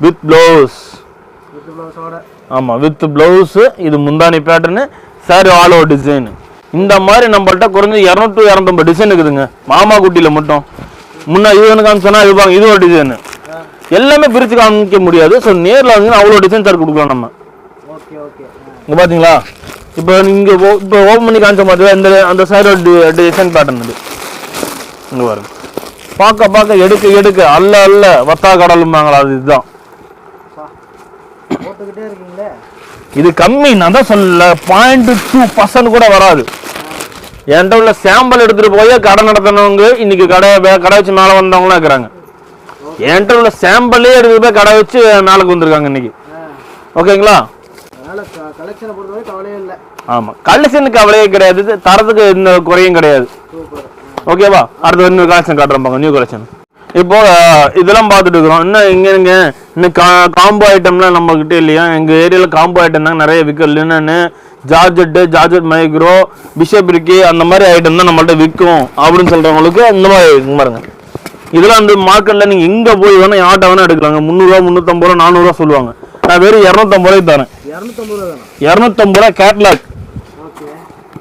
With blouse. ஆமா, வித் பிளவுஸ். இது முந்தானி பேட்டர்னு, சாரி ஆல் ஓவர் டிசைன். இந்த மாதிரி நம்மள்ட்ட குறைஞ்ச 200 250 டிசைன் இருக்குதுங்க மாமா குட்டியில மட்டும். முன்னா இது காமிச்சோன்னா இருப்பாங்க, இது ஒரு டிசைன். எல்லாமே பிரிச்சு காமிக்க முடியாது. ஸோ நேரில் வந்து அவ்வளோ டிசைன் சார் கொடுக்கலாம் நம்ம. இங்கே பார்த்தீங்களா, இப்போ நீங்கள் இப்போ ஓப்பன் பண்ணி காமிச்ச மாதிரி இந்த அந்த சாரி டிசைன் பேட்டர்ன் இது. இங்கே பாருங்க, பார்க்க எடுக்க அல்ல வத்தா கடலும்பாங்களா, அது இதுதான். இது கம்மி, நான் தான் சொல்லல, 0.2% கூட வராது. என்கிட்ட உள்ள சாம்பிள் எடுத்துட்டு போய் கடை நடத்தினவங்க இன்னைக்கு கடை வச்சு மேலே வந்தவங்களாம் இருக்கிறாங்க. என்கிட்ட உள்ள சாம்பிளே எடுத்துட்டு போய் கடை வச்சு மேலுக்கு வந்திருக்காங்க இன்னைக்கு. ஓகேங்களா? ஆமா, கலெக்ஷனுக்கு கவலையே கிடையாது, தரத்துக்கு எந்த குறையும் கிடையாது. ஓகேவா? அடுத்து இன்னும் கலெக்ஷன் காட்டுறேன் பாங்க, நியூ கலெக்ஷன். இப்போ இதெல்லாம் பார்த்துட்டு இருக்கிறோம். இன்னும் காம்போ ஐட்டம்லாம் நம்ம கிட்ட இல்லையா? எங்கள் ஏரியாவில் காம்போ ஐட்டம் தான் நிறைய விற்கல. என்னென்னு ஜார்ஜெட் மைக்ரோ, பிஷப் இருக்கு, அந்த மாதிரி ஐட்டம் தான் நம்மள்ட்ட விற்கும் அப்படின்னு சொல்கிறவங்களுக்கு இந்த மாதிரி பாருங்க. இதெல்லாம் வந்து மார்க்கெட்டில் நீங்கள் எங்கே போய் வேணால் யார்ட்ட வேணால் எடுக்கலாங்க. 300 ரூபா 350 ரூபா 400 ரூபா சொல்லுவாங்க. நான் வெறும் 250 ரூபாய்க்கு தரேன். 250 ரூபா கேட்லாக்.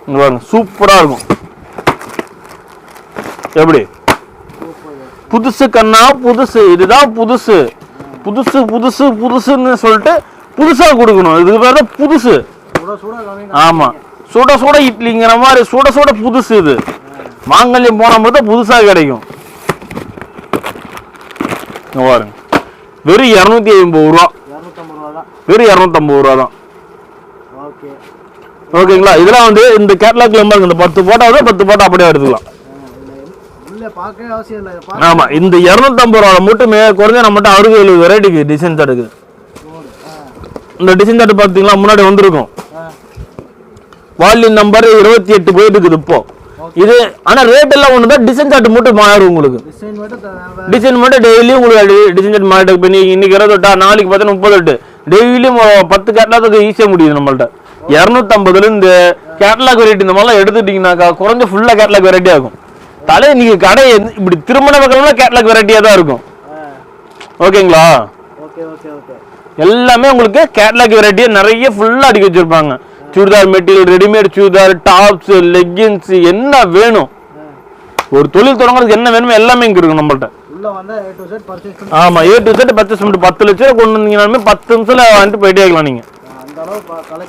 இங்கே பாருங்க, சூப்பராக இருக்கும். எப்படி புதுசு கண்ணா, புதுசு, இதுதான் புதுசு புதுசுன்னு சொல்லிட்டு புதுசா கொடுக்கணும். இதுக்கு பேர் தான் புதுசு. ஆமா, சுட சுட இட்லிங்கிற மாதிரி சுட சுட புதுசு இது. மாங்கல்யம் போன மாதிரி தான் புதுசாக கிடைக்கும். பாருங்க, வெறும் 250 ரூபா. 250 ரூபா தான். வெறும் 250 ரூபா தான். ஓகே ஓகேங்களா. இதெல்லாம் வந்து இந்த கேட்லாக்ல பாருங்க, இந்த 10 போட்டோ 10 போட்டோ அப்படியே எடுத்துக்கலாம். உள்ள பார்க்கவே அவசியம் இல்லை. ஆமா, இந்த 250 ரூபா மட்டுமே குறைஞ்ச நம்மகிட்ட 60-70 வெரைட்டிக்கு டிசைன் சார்ட் இருக்குது. இந்த டிசைன் சார்ட் பார்த்தீங்களா முன்னாடி வந்திருக்கும். வால்யூம் நம்பர் 28 போயிட்டு இருக்குது இப்போ இது. ஆனா ரேட் எல்லாம் ஒன்று தான், டிசைன் சார்ட் மட்டும் மாறும் உங்களுக்கு. டிசைன் மட்டும் டெய்லியும் உங்களுக்கு டிசைன் சார்ட் மாறிட்டு இப்போ நீங்கள் இன்னைக்கு 28, நாளைக்கு பார்த்தீங்கன்னா 38, டெய்லியும் 10 கேட்லாக் ஈஸியாக முடியுது நம்மள்ட்ட. 250 இந்த கேட்லாக் வெரைட்டி இந்த மாதிரிலாம் எடுத்துட்டீங்கன்னாக்கா குறைஞ்ச ஃபுல்லாக கேட்லாக் வெரைட்டி ஆகும். நீங்க கடை இப்படி திருமண பக்கம்லாம் கேட்லாக் வெரைட்டியா தான் இருக்கும். ஓகேங்களா. எல்லாமே உங்களுக்கு கேட்லாக் வெரைட்டியா நிறைய ஃபுல்லா அடிக்க வச்சிருப்பாங்க. Churidar material, readymade churidar, tops, leggings, என்ன வேணும் ஒரு தொழில் தொடங்குறதுக்கு என்ன வேணுமோ எல்லாமே இங்க இருக்கு நம்மள்ட்ட. ஆமா, A to Z பர்ச்சேஸ் பண்ணிட்டு 10 லட்சம் கொண்டு வந்தீங்கன்னாலுமே 10 நிமிஷத்துல வந்துட்டு போயிட்டே இருக்கலாம் நீங்க.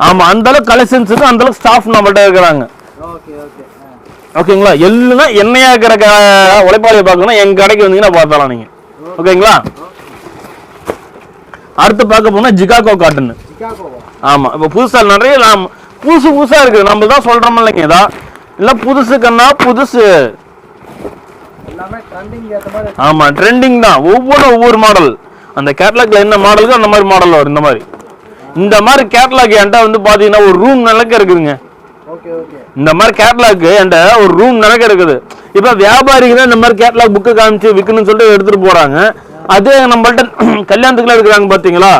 ஆமா, அந்த அளவுக்கு கலெக்ஷன்ஸ் இருக்கு, அந்த அளவுக்கு ஸ்டாஃப் நம்மள்ட்ட இருக்கிறாங்க. ஓகேங்களா. எல்லாம் எண்ணெயா இருக்கிற உழைப்பாளியை பார்க்கணும், எங்க கடைக்கு வந்தீங்கன்னா பார்த்தலாம் நீங்க. ஓகேங்களா. அடுத்து பார்க்க போனா ஜிகாகோ காட்டன். ஆமா, இப்போ புதுசா நிறைய புதுசா இருக்குது. நம்ம தான் சொல்றோம் இல்லைங்க, இதா எல்லாம் புதுசு கண்ணா புதுசு. ஆமா, ட்ரெண்டிங் தான். ஒவ்வொரு மாடல் அந்த கேட்லாக்ல என்ன மாடலுக்கு அந்த மாதிரி மாடல் வரும். இந்த மாதிரி கேட்லாக் என்கிட்ட வந்து பாத்தீங்கன்னா ஒரு ரூம் நிலக்க இருக்குதுங்க. இந்த மாதிரி கேட்லாக் என்கிட்ட ஒரு ரூம் நிலக்க இருக்குது. இப்ப வியாபாரிங்க தான் இந்த மாதிரி கேட்லாக் புக்கு காமிச்சு விற்கணும்னு சொல்லிட்டு எடுத்துட்டு போறாங்க. அதே நம்மள்ட்ட கல்யாணத்துக்குலாம் எடுக்கிறாங்க பாத்தீங்களா.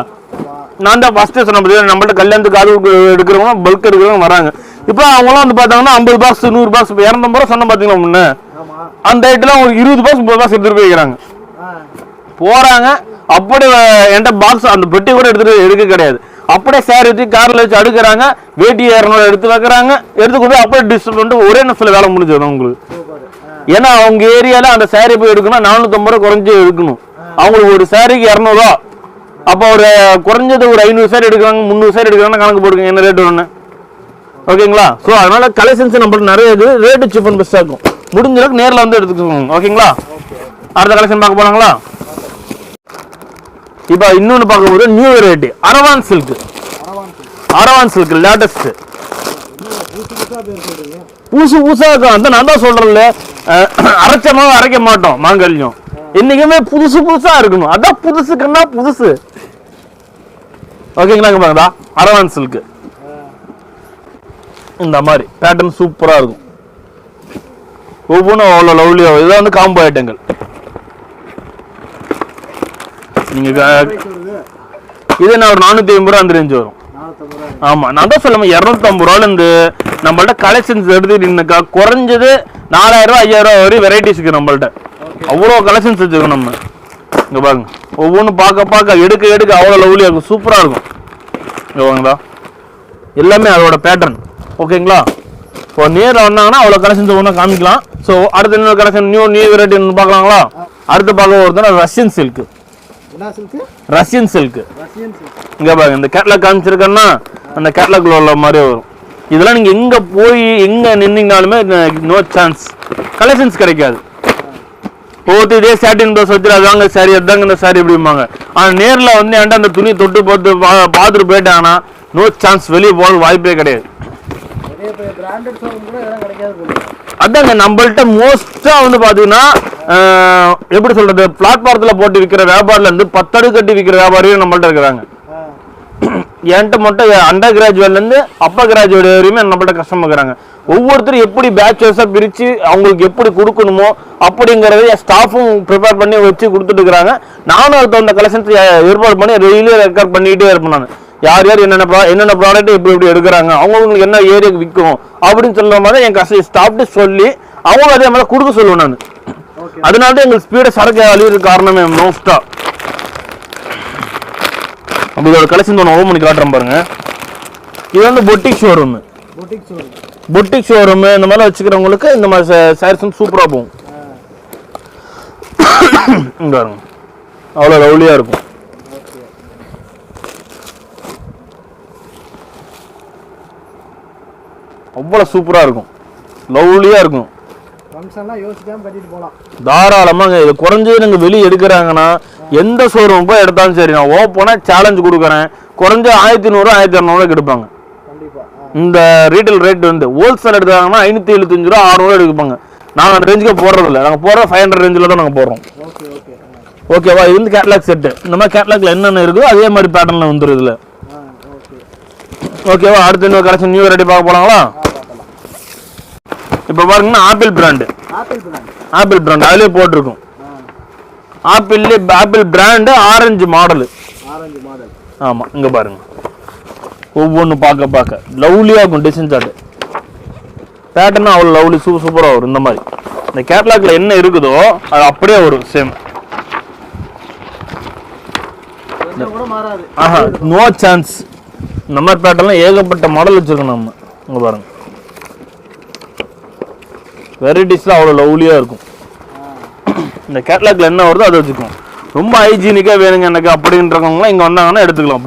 நான் தான் ஃபர்ஸ்ட் சொன்ன பார்த்தீங்கன்னா நம்மள்ட்ட கல்யாணத்துக்கு அது எடுக்கிறவங்க பல்க் எடுக்கிறவங்க வராங்க. இப்போ அவங்களாம் வந்து பார்த்தாங்கன்னா 50 பாக்ஸ் 100 பாக்ஸ் 250 ரூபா சொன்ன பார்த்தீங்களா முன்ன, அந்த ஐட்டெல்லாம் ஒரு 20 பாக்ஸ் 30 பாக்ஸ் எடுத்துட்டு போய்க்கிறாங்க போறாங்க. அப்படியே என்கிட்ட பாக்ஸ் அந்த பெட்டி கூட எடுக்க கிடையாது. அப்படியே சேர் வச்சு கார்ல வச்சு அடுக்கிறாங்க, வேட்டி 200 எடுத்து வைக்கிறாங்க, எடுத்து கொண்டு அப்படியே டிஸ்ட்ரிபியூட் ஒரே நிமிஷத்துல வேலை முடிஞ்சது உங்களுக்கு. ஏன்னா அவங்க ஏரியால அந்த சேரீ போய் எடுக்கணும் 450 ரூபா குறைஞ்சி எடுக்கணும். அவங்களுக்கு ஒரு சேரீக்கு 200 ரூபா. அப்போ ஒரு குறைஞ்சது ஒரு 500 சேரீ எடுக்கிறாங்க, 300 சேரீ எடுக்கிறாங்கன்னா கணக்கு போடுங்க என்ன ரேட் ஒன்று. ஓகேங்களா. ஸோ அதனால கலெக்ஷன்ஸ் நம்மளுக்கு நிறைய இது, ரேட்டு சீப் அண்ட் பெஸ்ட்டாக இருக்கும். முடிஞ்ச அளவுக்கு நேரில் வந்து எடுத்துக்கோங்க. ஓகேங்களா. அடுத்த கலெக்ஷன் பார்க்க போறாங்களா. இப்போ இன்னொன்று பார்க்கும்போது new variety Aravan silk latest புதுசா இருக்கும். அந்த நான் தான் சொல்றேன்ல, அரைச்சமாக அரைக்க மாட்டோம் மாங்கல்யம். என்னைக்குமே புதுசா இருக்கணும். அதான் புதுசுக்குன்னா புதுசு. ஓகேங்களா. பாருங்கடா அரவான் சில்க் இந்த மாதிரி பேட்டர்ன் சூப்பரா இருக்கும். ஒவ்வொன்றும் அவ்வளோ லவ்லியா. இதான் வந்து காம்போ ஐட்டங்கள். நீங்க இது என்ன ஒரு 450 ரூபா அந்த ரேஞ்ச் வரும். ஆமா, நான் தான் சொல்லுவேன் 250 ரூபால இருந்து நம்மள்ட்ட கலெக்ஷன்ஸ் எடுத்துக்கிட்டீங்கன்னாக்கா குறைஞ்சது 4000 ரூபா 5000 ரூபா வரை வெரைட்டிஸ் இருக்கு நம்மள்ட்ட. அவ்வளோ கலெக்ஷன்ஸ் வச்சுருக்கோம் நம்ம. இங்க பாருங்க, ஒவ்வொன்றும் பார்க்க எடுக்க அவ்வளோ லவ்லியா இருக்கும், சூப்பரா இருக்கும். இங்க வாங்கடா எல்லாமே அதோட பேட்டர்ன். ஓகேங்களா. இப்போ நேரில் வந்தாங்கன்னா அவ்வளோ கலெக்ஷன்ஸ் ஒன்றா காமிக்கலாம். ஸோ அடுத்த இன்னொரு கலெக்ஷன் நியூ வெரைட்டி பார்க்கலாங்களா. அடுத்து பார்க்க ஒருத்தர் ரஷ்யன் சில்க். இங்க பாருங்க, இந்த கேட்லாக் காமிச்சிருக்கேன்னா அந்த கேட்லாக்ல உள்ள மாதிரி வரும். இதெல்லாம் நீங்க எங்க போய் எங்க நின்னீங்கனாலுமே நோ சான்ஸ், கலெக்ஷன்ஸ் கிடைக்காது. ஒவ்வொருத்தர் இதே சாட்டின் ப்ளவுஸ் வச்சு அதாங்க சாரி அதாங்க இந்த சாரி எப்படிம்பாங்க. ஆனா நேர்ல வந்து என்கிட்ட அந்த துணி தொட்டு பார்த்துட்டு போயிட்டாங்கன்னா நோ சான்ஸ், வெளியே போக வாய்ப்பே கிடையாது. அதாங்க நம்மள்ட்ட மோஸ்டா வந்து பாத்தீங்கன்னா எப்படி சொல்றது, பிளாட்பாரத்துல போட்டு விற்கிற வியாபாரில இருந்து 10 அடுக்கு கட்டி விற்கிற வியாபாரியும் நம்மள்ட்ட இருக்கிறாங்க. என்கிட்ட மட்டும் அண்டர் கிராஜுவேட்ல இருந்து அப்பர் கிராஜுவேட் வரையுமே நம்மள்ட்ட கஷ்டமா இருக்கிறாங்க. ஒவ்வொருத்தரும் எப்படி பேட்சஸா பிரிச்சு அவங்களுக்கு எப்படி கொடுக்கணுமோ அப்படிங்கறத என் ஸ்டாஃபும் ப்ரிப்பேர் பண்ணி வச்சு கொடுத்துட்டு இருக்கிறாங்க. நானும் அதுக்கு அந்த கலெக்ஷன்ஸ் ஏற்பாடு பண்ணி ரெகுலர் ரெக்கார்ட் பண்ணிட்டே இருப்பேன். நான் யார் என்னென்ன ப்ராடக்ட் எப்படி எடுக்கிறாங்க, அவங்களுக்கு என்ன ஏரியாவுக்கு விற்கும் அப்படின்னு சொல்ற மாதிரி என் ஸ்டாஃப்ட்டு சொல்லி அவங்களும் அதே மாதிரி கொடுக்க சொல்லுவேன் நான். அதனால தான் எங்களுக்கு ஸ்பீடை சரக்கு அழிவுக்கு காரணமே மோஸ்டா. அப்படி இதோட கலெக்ஷன் ஒன்று ஓப்பன் பண்ணி காட்டுறேன் பாருங்க. இது வந்து பொட்டிக் ஷோரூம் இந்த மாதிரி வச்சுக்கிறவங்களுக்கு இந்த மாதிரி சாரீஸ் சூப்பராக போகும். இங்க பாருங்க, அவ்வளோ லவ்லியா இருக்கும். அவ்வளோ சூப்பராக இருக்கும், லவ்லியாக இருக்கும். ஃபங்க்ஷன்லாம் யோசிக்காம கட்டிட்டு போகலாம். தாராளமாங்க. இது குறைஞ்சது நீங்கள் வெளியே எடுக்கிறாங்கன்னா எந்த ஷோரூம் போய் எடுத்தாலும் சரி, நான் ஓப்பனாக சேலஞ்சு கொடுக்குறேன். குறைஞ்ச 1100 1200 எடுப்பாங்க. இந்த ரீட்டைல் ரேட் வந்து ஹோல்சேல் எடுத்தாங்கன்னா 575 ரூபா 600 எடுப்பாங்க. நாங்கள் அந்த ரேஞ்சுக்கு போடுறதில்ல, நாங்கள் போடுற 500 ரேஞ்சில் தான் நாங்கள் போடுறோம். ஓகேவா? இது வந்து கேட்லாக் செட்டு. இந்த மாதிரி கேட்லாக்ல என்னென்ன இருக்குதோ அதே மாதிரி பேட்டர்னில் வந்துடுதுல. ஓகேவா? அடுத்து இன்னொரு கலெக்ஷன் நியூ வெரைட்டி பார்க்க போகலாங்களா? இப்போ பாருங்கன்னா ஆப்பிள் பிராண்டு, ஆப்பிள் பிராண்ட் அதுலேயே போட்டிருக்கும். Apple brand orange model. ஆமாம், இங்கே பாருங்க, ஒவ்வொன்று பார்க்க லவ்லியாக இருக்கும். டிசைன் சார்ட்டு பேட்டர்னும் அவ்வளோ லவ்லி சூப்பராக வரும். இந்த மாதிரி இந்த கேட்லாக்ல என்ன இருக்குதோ அது அப்படியே வரும் சேம். ஆஹா, நோ சான்ஸ். இந்த மாதிரி பேட்டர்லாம் ஏகப்பட்ட மாடல் வச்சுருக்கோம் நம்ம. இங்கே பாருங்க, வெரைட்டிஸ்லாம் அவ்வளோ லவ்லியாக இருக்கும். இந்த கேட்லாக்ல என்ன வருதோ அதை வச்சுக்கோம். ரொம்ப ஹைஜீனிக்காக வேணுங்க எனக்கு அப்படின்றவங்களாம் இங்கே வந்தாங்கன்னா எடுத்துக்கலாம்.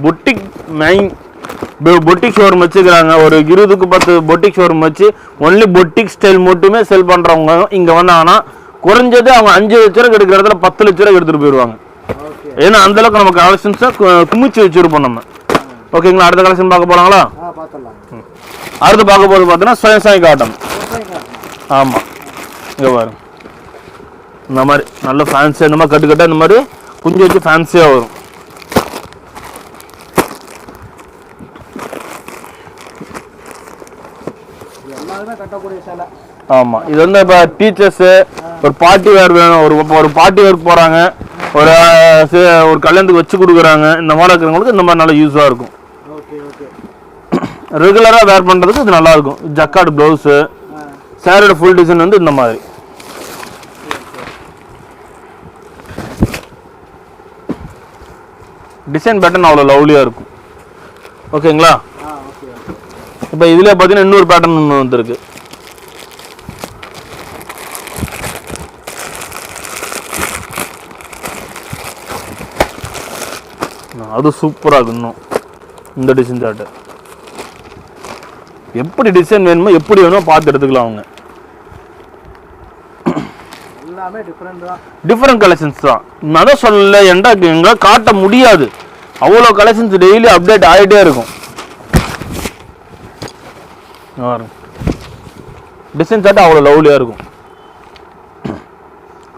பொட்டிக் ஷோரூம் வச்சுக்கிறாங்க, ஒரு 20க்கு 10 பொட்டிக் ஷோரூம் வச்சு ஒன்லி பொட்டிக் ஸ்டைல் மட்டுமே செல் பண்ணுறவங்க இங்கே வந்தாங்கன்னா குறைஞ்சது அவங்க 5 லட்ச ரூபா எடுக்கிற இடத்துல 10 லட்ச ரூபா எடுத்துகிட்டு போயிடுவாங்க. ஏன்னா அந்தளவுக்கு நம்ம கலெக்ஷன்ஸாக குமிச்சு வச்சுருப்போம் நம்ம. ஓகேங்களா? அடுத்த கலெக்ஷன் பார்க்க போகிறாங்களா? அடுத்து பார்க்க போகிறது பார்த்தீங்கன்னா சுயசாய் காட்டன். ஆமாம், இங்கே பாருங்க, இந்த மாதிரி நல்ல ஃபேன்சியாக இந்த மாதிரி கட்டுக்கட்டாக இந்த மாதிரி குஞ்சு வச்சு ஃபேன்சியாக வரும். ஆமாம், இது வந்து இப்போ டீச்சர்ஸு ஒரு பார்ட்டி வேர் வேணும், ஒரு பார்ட்டி வேர் போகிறாங்க, ஒரு கல்யாணத்துக்கு வச்சு கொடுக்குறாங்க, இந்த மாதிரி இருக்கிறவங்களுக்கு இந்த மாதிரி நல்லா யூஸாக இருக்கும். ரெகுலராக வேர் பண்ணுறதுக்கு இது நல்லாயிருக்கும். ஜக்கார்டு ப்ளவுஸு, சாரியோட ஃபுல் டிசைன் வந்து இந்த மாதிரி. டிசைன் பேட்டர்ன் அவ்வளோ லவ்லியாக இருக்கும். ஓகேங்களா? இப்போ இதுலேயே பார்த்தீங்கன்னா இன்னொரு பேட்டர்ன் ஒன்று வந்துருக்கு. அது சூப்பராக இருக்கும். இன்னும் இந்த டிசைன் சார்ட்டு எப்படி டிசைன் வேணுமோ எப்படி வேணுமோ பார்த்து எடுத்துக்கலாம். அவங்க டிஃப்ரெண்ட் கலெக்ஷன்ஸ் தான். நான் தான் சொல்லல, எங்களால் காட்ட முடியாது, அவ்வளோ கலெக்ஷன்ஸ் டெய்லி அப்டேட் ஆகிட்டே இருக்கும். டிசைன் சார்ட்டு அவ்வளோ லவ்லியாக இருக்கும்.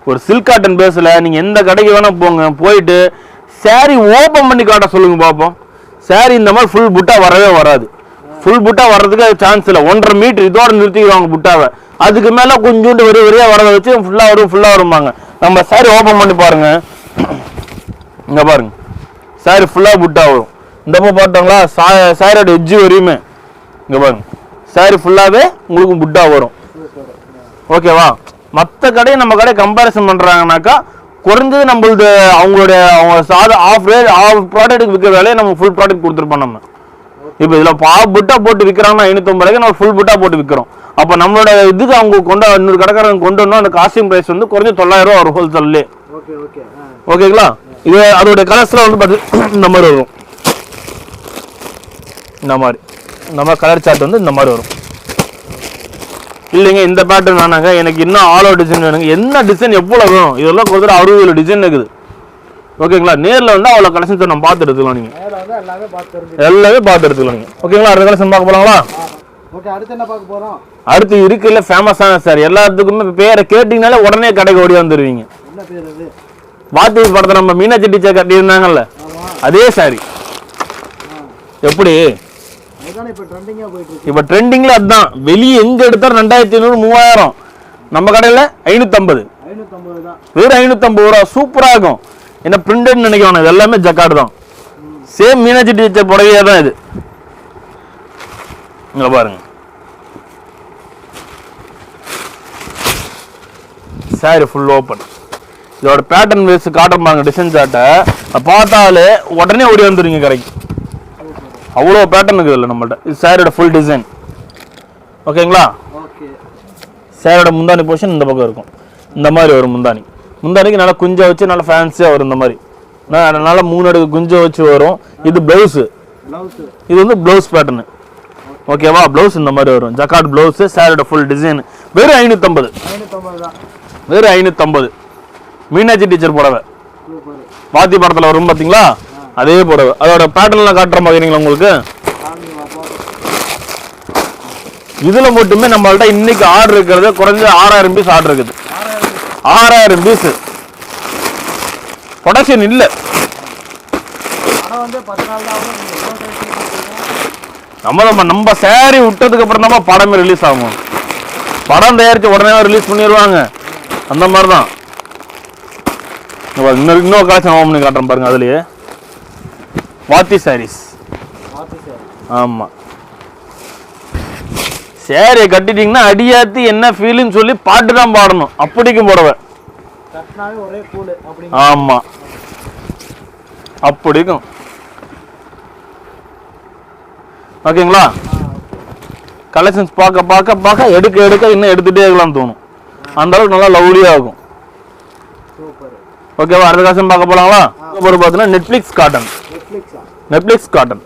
ஒரு சில்க் காட்டன் பேஸில் நீங்கள் எந்த கடைக்கு வேணால் போங்க, போயிட்டு சாரி ஓப்பன் பண்ணி காட்ட சொல்லுங்க பார்ப்போம். சாரி இந்த மாதிரி ஃபுல் புட்டா வரவே வராது. ஃபுல் புட்டா வர்றதுக்கு சான்ஸ் இல்லை. 1.5 மீட்டர் இதோட நிறுத்திக்கிறாங்க புட்டாவை. அதுக்கு மேலே கொஞ்சோண்டு வரியாக வரதை வச்சு ஃபுல்லாக வரும்பாங்க. நம்ம சாரி ஓப்பன் பண்ணி பாருங்க, இங்கே பாருங்க, சாரி ஃபுல்லாக புட்டா வரும். இந்த பக்கம் பார்த்தாங்களா, சாரியோட எட்ஜு வரையுமே இங்கே பாருங்க, சாரி ஃபுல்லாகவே உங்களுக்கு புட்டா வரும். ஓகேவா? மற்ற கடையை நம்ம கடையை கம்பேரிசன் பண்ணுறாங்கனாக்கா குறைஞ்சது நம்மளது அவங்க ஆஃப் ப்ராடக்ட்டுக்கு விற்கிற வேலையை நம்ம ஃபுல் ப்ராடக்ட் கொடுத்துருப்போம். நம்ம இப்போ இதில் புட்டா போட்டு விற்கிறாங்கன்னா 550 ரூபாய்க்கு நம்ம ஃபுல் புட்டா போட்டு விற்கிறோம். அப்போ நம்மளோட இதுக்கு அவங்க இன்னொரு கடைக்காரங்க கொண்டு வரணும். அந்த காஸ்டியூம் ப்ரைஸ் வந்து குறைஞ்ச 900 ரூபா வரும் ஹோல்சேல்லே. ஓகேங்களா? இது அதோடைய கலர்ஸ்லாம் வந்து பார்த்து இந்த மாதிரி வரும். இந்த மாதிரி கலர் சார்ட் வந்து இந்த மாதிரி வரும். இல்லைங்க இந்த பேட்டர்ன் வேணாங்க, எனக்கு இன்னும் ஆல் அவுட் டிசைன் வேணுங்க. என்ன டிசைன் எவ்வளோ வேணும்? இதெல்லாம் கொடுத்துட்டு 60 டிசைன் இருக்குது. ஓகேங்களா? நேரில் வந்து அவ்வளோ கலெக்ஷன்ஸை நம்ம பார்த்து எடுத்துக்கலாம். நீங்கள் எல்லாமே பார்த்து எடுத்துக்கலாம் நீங்கள். ஓகேங்களா? அடுத்த கலெக்ஷன் பார்க்க போகலாங்களா? அடுத்து இருக்குல்ல ஃபேமஸான சார், எல்லாத்துக்குமே பேரை கேட்டிங்கனாலே உடனே கடைக்கு ஓடி வந்துடுவீங்க. வாத்தி படத்தை நம்ம மீனாட்சி டீச்சர் கட்டியிருந்தாங்கல்ல, அதே சாரி. எப்படி இப்போ ட்ரெண்டிங்ல அதுதான். வெளியே எங்க எடுத்தாலும் 2500 3000, நம்ம கடையில் 550, வெறும் 550 ரூபா. சூப்பராக இருக்கும். என்ன பிரிண்டட் நினைக்கணும், இது எல்லாமே ஜக்கார்டு தான். சேம் மீனாட்சி டீச்சர் புடவையா தான் இது. இங்க பாருங்க, சாரி ஃபுல் ஓப்பன். இதோட பேட்டர்ன் வேஸ் காட்டுறாங்க. டிசைன் சார்ட்டை பார்த்தாலே உடனே ஓடி வந்துடுவீங்க கடைக்கு. அவ்வளோ பேட்டர்ன் இருக்குது இல்லை நம்மள்ட்ட. இது சாரியோட ஃபுல் டிசைன். ஓகேங்களா? சாரியோட முந்தானி போர்ஷன் இந்த பக்கம் இருக்கும். இந்த மாதிரி வரும் முந்தானிக்கு நல்லா குஞ்சை வச்சு நல்லா ஃபேன்சியாக வரும். இந்த மாதிரி நல்லா 3 அடுக்கு குஞ்சை வச்சு வரும். இது ப்ளவுஸு. இது வந்து ப்ளவுஸ் பேட்டர்னு. ஓகேவா? ப்ளவுஸ் இந்த மாதிரி வரும், ஜக்கார்ட் ப்ளவுஸ், சாரியோட ஃபுல் டிசைன். வெறும் 550. 550 தான். வெறும் 550. மீனாட்சி டீச்சர் புடவை, வாத்தி படத்தில் வரும் பார்த்தீங்களா, அதே புடவை. அதோட பேட்டர்ன்லாம் காட்டுற மாதிரிங்களா உங்களுக்கு? இதில் மட்டுமே நம்மள்ட்ட இன்னைக்கு ஆர்டர் இருக்கிறது குறைஞ்ச 6000 பீஸ் ஆர்டர் இருக்குது. 6000 பீஸ் ப்ரொடக்ஷன் இல்லை. நம்ம சேரீ விட்டதுக்கு அப்புறம் தான் படமே ரிலீஸ் ஆகும். படம் தயாரிச்சு உடனே ரிலீஸ் பண்ணிடுவாங்க, அந்த மாதிரி தான். இன்னொரு கலெக்ஷன் ஓம் பண்ணி காட்டுறேன் பாருங்க. அதுலயே வாத்தி சாரீஸ். ஆமா, சேரீயை கட்டிட்டீங்கன்னா அடியாத்தி என்ன ஃபீல்னு சொல்லி பாட்டு தான் பாடணும், அப்படிக்கும் புடவை. ஆமா, அப்படிக்கும். ஓகேங்களா? கலெக்ஷன்ஸ் பார்க்க பார்க்க பார்க்க எடுக்க எடுக்க இன்னும் எடுத்துகிட்டே இருக்கலாம்னு தோணும், அந்த அளவுக்கு நல்லா லவ்லியாக இருக்கும். ஓகேவா? அடுத்த கலெக்ஷன் பார்க்க போகலாங்களா? ஒரு பார்த்தீங்கன்னா நெட்ஃப்ளிக்ஸ் காட்டன். நெட்ஃப்ளிக்ஸ் காட்டன்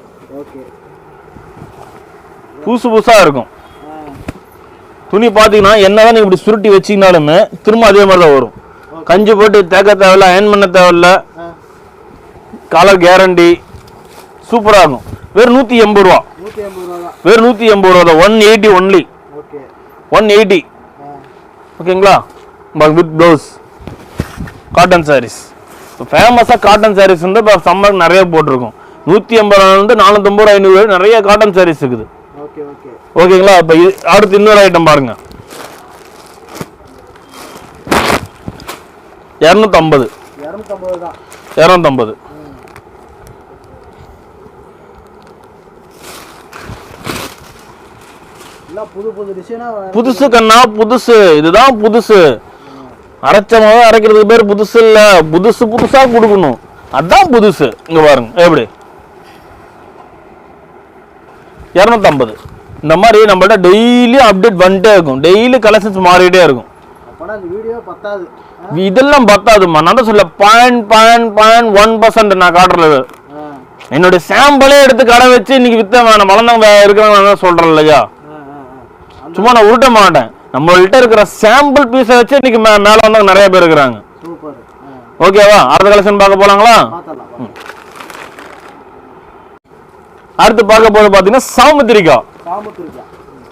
புதுசு புதுசாக இருக்கும். துணி பார்த்தீங்கன்னா என்னதான் நீங்கள் இப்படி சுருட்டி வச்சிங்கனாலுமே திரும்ப அதே மாதிரி தான் வரும். கஞ்சி போட்டு தேக்க தேவையில்ல, அயன் பண்ண தேவையில்ல, கலர் கேரண்டி, சூப்பராக இருக்கும். வெறும் 180 ரூபா. வெறும் 180 ரூபா தான். 180 ஒன்லி. 180. ஓகேங்களா? With blouse cotton saris. இப்போ ஃபேமஸாக காட்டன் சாரீஸ் வந்து இப்போ சம்மர் நிறைய போட்டிருக்கோம். 180 ரூபாயிலிருந்து 450 ரூபா 500 நிறைய காட்டன் சாரீஸ் இருக்குது. ஓகேங்களா? இப்போ அடுத்து இன்னொரு ஐட்டம் பாருங்க. 250. 250. புதுசு கண்ணா, புதுசு. இதுதான் புதுசு. அரைச்சமாவே அரைக்கிறதுக்கு பேர் புதுசு இல்ல, புதுசு புதுசா கொடுக்கணும், அதான் புதுசு. இங்க பாருங்க எப்படி 250. இந்த மாதிரி நம்மள்ட்ட டெய்லி அப்டேட் வந்துட்டே இருக்கும், டெய்லி கலெக்ஷன்ஸ் மாறிட்டே இருக்கும். இதெல்லாம் பத்தாதுமா, நான் தான் சொல்ல 0.1% நான் காட்டுறது. என்னுடைய சாம்பிளே எடுத்து கடை வச்சு இன்னைக்கு வித்த வேணாம் வளர்ந்தவங்க இருக்கிறாங்க சொல்றேன் இல்லையா, சும்மா நான் உருட்ட மாட்டேன். நம்மள்ட்ட இருக்கிற சாம்பிள் பீஸை வச்சு இன்னைக்கு மேல வந்தவங்க நிறைய பேர் இருக்கிறாங்க. ஓகேவா? அடுத்த கலெக்ஷன் பார்க்க போலாங்களா? அடுத்து பார்க்க போது பாத்தீங்கன்னா சாமுத்திரிகா.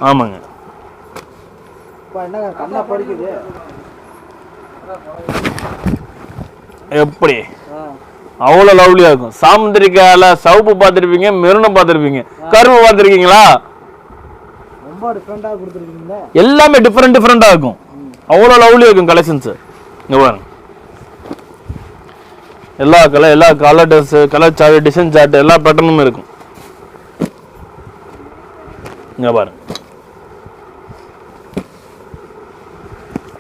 ஆமாங்க, எப்படி அவ்வளவு லவ்லியா இருக்கும். சாமுத்திரிக்கால சவுப்பு பார்த்துருப்பீங்க, மெருனை பார்த்துருப்பீங்க, கரும்பு பார்த்துருக்கீங்களா? எல்லாமே டிஃபரெண்ட் டிஃபரெண்டா இருக்கும், அவ்வளவு லவ்லியா இருக்கும் கலெக்ஷன்ஸ். இங்க பாருங்க, எல்லா colour dress, colour chart, design chart, எல்லா பேட்டர்னும் இருக்கும். இங்க பாருங்க,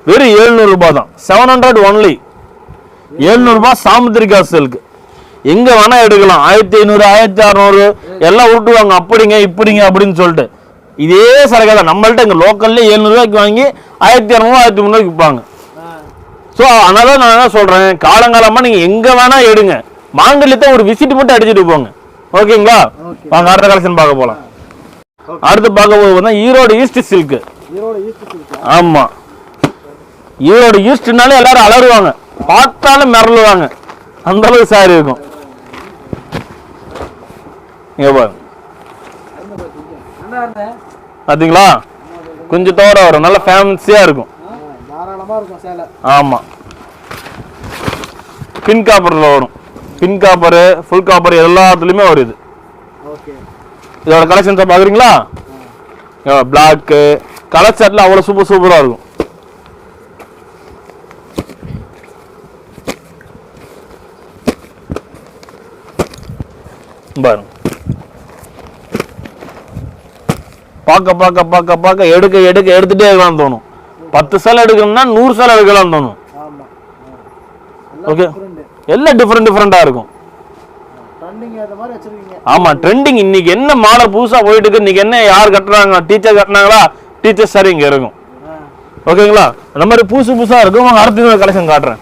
வெறும் 700 ரூபாய் தான். 700 ஒன்லி. 700 ரூபாய் சாமுத்திரிகா சில்க். எங்க வேணா எடுக்கலாம். 1500 1600 எல்லாம் உருட்டுவாங்க, அப்படிங்க இப்படிங்க அப்படின்னு சொல்லிட்டு. இதே சரக்கு தான் நம்மள்ட்ட இங்க லோக்கல்ல 700 ரூபாய்க்கு வாங்கி 1200 1300 விற்பாங்க. ஸோ அதனால நான் என்ன சொல்றேன், காலங்காலமா நீங்க எங்க வேணா எடுங்க, மாங்கல்யத்தை ஒரு விசிட் மட்டும் அடிச்சுட்டு போங்க. ஓகேங்களா? வாங்க அடுத்த கலெக்ஷன் பார்க்க போலாம். அடுத்து பார்க்க போது ஈரோடு ஈஸ்ட் சில்க். ஆமா, ஈரோடு ஈஸ்ட்னாலே எல்லாரும் அலறுவாங்க, பார்த்தாலும் மிரளுவாங்க, அந்த அளவுக்கு சாரி இருக்கும். பாத்தீங்களா? கொஞ்சம் தவிர வரும், நல்ல ஃபேன்சியா இருக்கும். ஆமா, பின் காப்பர்ல வரும், பின் காப்பர், ஃபுல் காப்பர் எல்லாத்துலயுமே வருது. இதோட கலெக்ஷன்ஸை பாக்குறீங்களா? பிளாக் கலர் சார்ட்ல அவ்வளவு சூப்பர் சூப்பரா இருக்கும். பாருங்க, பார்க்க பார்க்க பார்க்க பார்க்க எடுக்க எடுக்க எடுத்துட்டே இருக்கலாம் தோணும். 10 சேலை எடுக்கணும்னா 100 சேலை எடுக்கலாம் தோணும். ஓகே, எல்லாம் டிஃபரெண்ட் டிஃபரெண்டா இருக்கும். ஆமா, ட்ரெண்டிங். இன்னைக்கு என்ன மாடல் புதுசா போயிட்டு இருக்கு, இன்னைக்கு என்ன யார் கட்டுறாங்க, டீச்சர் கட்டினாங்களா, டீச்சர் சாரி இங்க இருக்கும். ஓகேங்களா? அந்த மாதிரி புதுசு புதுசா இருக்கும். அடுத்த கலெக்ஷன் காட்டுறேன்.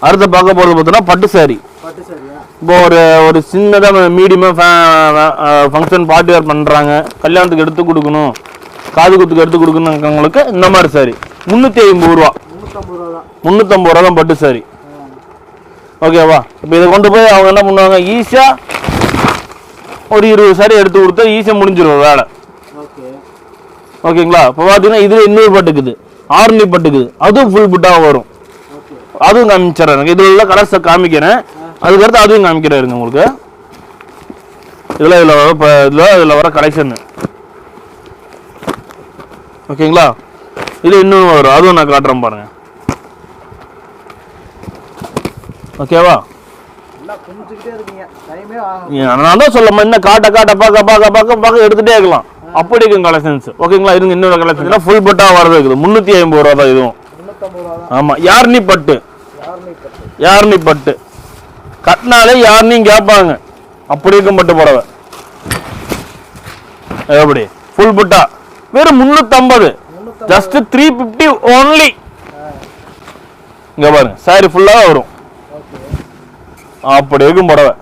அடுத்த பார்க்க போறது பார்த்தோம்னா பட்டு சாரி. இப்போ ஒரு சின்னதாக மீடியமாக ஃபங்க்ஷன் பார்ட்டி வேர் பண்ணுறாங்க, கல்யாணத்துக்கு எடுத்து கொடுக்கணும், காது குத்துக்கு எடுத்து கொடுக்கணுங்கிறவங்களுக்கு இந்த மாதிரி சாரி 350 ரூபா. 350 ரூபா தான் பட்டு சாரி. ஓகேவா? இப்போ இதை கொண்டு போய் அவங்க என்ன பண்ணுவாங்க, ஈஸியாக ஒரு 20 சாரி எடுத்து கொடுத்தா ஈஸியாக முடிஞ்சிடும் வேலை. ஓகேங்களா? இப்போ பார்த்தீங்கன்னா இதில் இன்னொரு பட்டுக்குது, ஆர்னி பட்டுக்குது, அதுவும் ஃபுல் புட்டாக வரும். அதுவும் காமிச்சிடறேன். இதில் உள்ள கலர்ஸை காமிக்கிறேன், அதுக்கடுத்து அதுவும் காமிக்கிறாருங்க உங்களுக்கு. இதில் வர கலெக்ஷன். ஓகேங்களா? இதில் இன்னும் வரும், அதுவும் நான் காட்டுறேன் பாருங்க. ஓகேவா? நான் தான் சொல்ல இன்னும் காட்ட பார்க்க எடுத்துகிட்டே இருக்கலாம். அப்படி இருக்கும் கலெக்ஷன்ஸ். ஓகேங்களா? இருங்க இன்னொரு கலெக்ஷன் ஃபுல் பட்டாக வரது இருக்குது. 350 ரூபா தான் இதுவும். ஆமாம், யார்னி பட்டு. யார்னி பட்டு கட்டினாலே யார்னியும் கேட்பாங்க. அப்படி இருக்கும் பட்டு புடவை. எப்படி ஃபுல் பட்டா வெறும் 350, ஜஸ்ட் 350 ஓன்லி. இங்க பாருங்க, சாரி ஃபுல்லாக வரும். அப்படி இருக்கும் புடவை.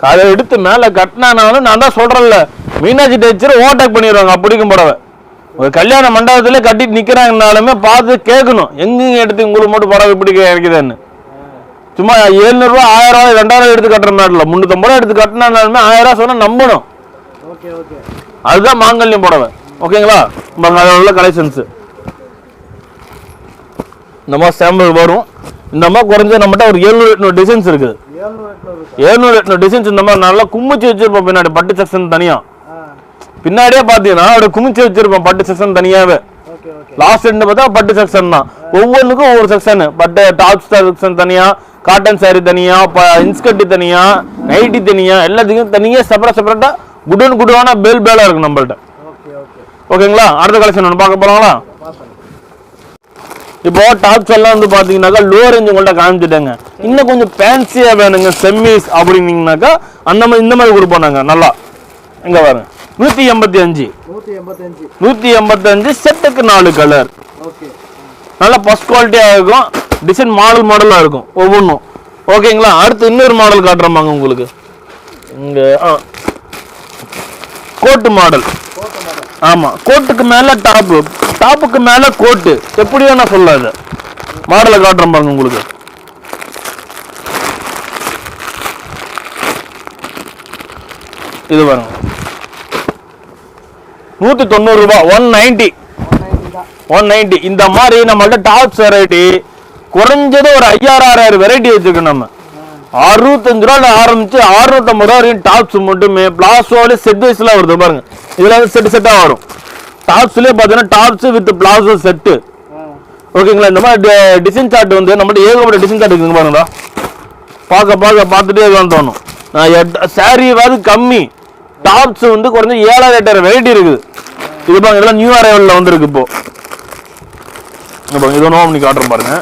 அதை எடுத்து மேலே கட்டினாலும் நான் தான் சொல்றேன்ல, மீனாட்சி டீச்சர் ஓவர்டேக் பண்ணிடுவாங்க. அப்படி இருக்கும் புடவை. ஒரு கல்யாண மண்டபத்துல கட்டிட்டு நிக்கிறாங்கனாலுமே பார்த்து கேட்கணும், எங்கேயும் எடுத்து உங்களுக்கு மட்டும் புடவை இப்படி கிடைக்குதுன்னு. சும்மா 700 ரூபா 1000 ரூபாய் 2000 எடுத்து கட்டுற மாதிரி இல்லை, 350 ரூபா எடுத்து கட்டினாலுமே 1000 ரூபா சொன்னா நம்பணும். அதுதான் மாங்கல்யம் புடவை. ஓகேங்களா? அதில் உள்ள கலெக்ஷன்ஸ் இந்த மாதிரி சாம்பிள் வரும். இந்த மாதிரி குறைஞ்ச நம்மகிட்ட ஒரு 700-800 டிசைன்ஸ் இருக்குது. 700-800 டிசைன்ஸ் இந்த மாதிரி நல்லா குமிச்சு வச்சிருப்போம். பின்னாடி பட்டு செக்ஷன் தனியா பின்னாடியே பாத்தீங்கன்னா அவட குமிச்சு வச்சிருப்போம். பட்டு செக்ஷன் தனியாவே. லாஸ்ட் எண்ட் பார்த்தா பட்டு செக்ஷன் தான். ஒவ்வொன்றுக்கும் ஒவ்வொரு செக்ஷன். பட்டு டாப் செக்ஷன் தனியா, காட்டன் சாரி தனியா, இன்ஸ்கர்ட் தனியா, நைட்டி தனியா, எல்லாத்துக்கும் தனியா செப்பரேட்டா குடான பேலா இருக்கு நம்மள்ட்ட. ஓகேங்களா? அடுத்த கலெக்ஷன் ஒன்று பார்க்க போறாங்களா? இப்போ டாப்ஸ் எல்லாம் வந்து பாத்தீங்கன்னாக்கா லோ ரேஞ்ச் உங்கள்ட்ட காமிச்சிட்டாங்க. இன்னும் கொஞ்சம் ஃபேன்சியா வேணுங்க, செம்மிஸ் அப்படின்னீங்கன்னாக்கா அந்த மாதிரி இந்த மாதிரி கொடுப்போம் நாங்க. நல்லா எங்க பாருங்க, 185 செட்டுக்கு 4 கலர். நல்லா ஃபர்ஸ்ட் குவாலிட்டியா இருக்கும். டிசைன் மாடலா இருக்கும் ஒவ்வொன்றும். ஓகேங்களா? அடுத்து இன்னொரு மாடல் காட்டுறோமாங்க உங்களுக்கு. இங்க கோட்டு மாடல். ஆமா, கோட்டுக்கு மேல டாப்பு, டாப்புக்கு மேல கோட்டு, எப்படியோ நான் சொல்லாது. மாடலை காட்டுறேன் பாருங்க உங்களுக்கு. இது பாருங்க, 190 ரூபாய். 190. இந்த மாதிரி நம்மள்ட்ட டாப்ஸ் வெரைட்டி குறைஞ்சது ஒரு 5000-6000 வெரைட்டி வச்சிருக்கோம். நம்ம 65 ரூபாய் ஆரம்பிச்சு 650 ரூபா வரைக்கும் டாப்ஸ் மட்டுமே. பிளாசோல செட் வைஸ்லாம் வருது பாருங்க. இதுல வந்து செட்டா வரும். டாப்ஸ்லயே பாத்தீங்கன்னா டாப்ஸ் வித் பிளாசோ செட்டு. ஓகேங்களா? இந்த மாதிரி டிசைன் சார்ட் வந்து நம்மள்ட்ட ஏகப்பட்ட டிசைன் சார்ட் இருக்குங்க பாருங்களா. பார்த்துட்டே தான் தோணும். சாரியாவது கம்மி, டாப்ஸ் வந்து குறைஞ்ச 7000-8000 வெரைட்டி இருக்குது. இது பாருங்க, இதெல்லாம் நியூ அரைவல்ல வந்துருக்கு. இப்போ இது ஒன்றும் பண்ணி காட்டுறோம் பாருங்க.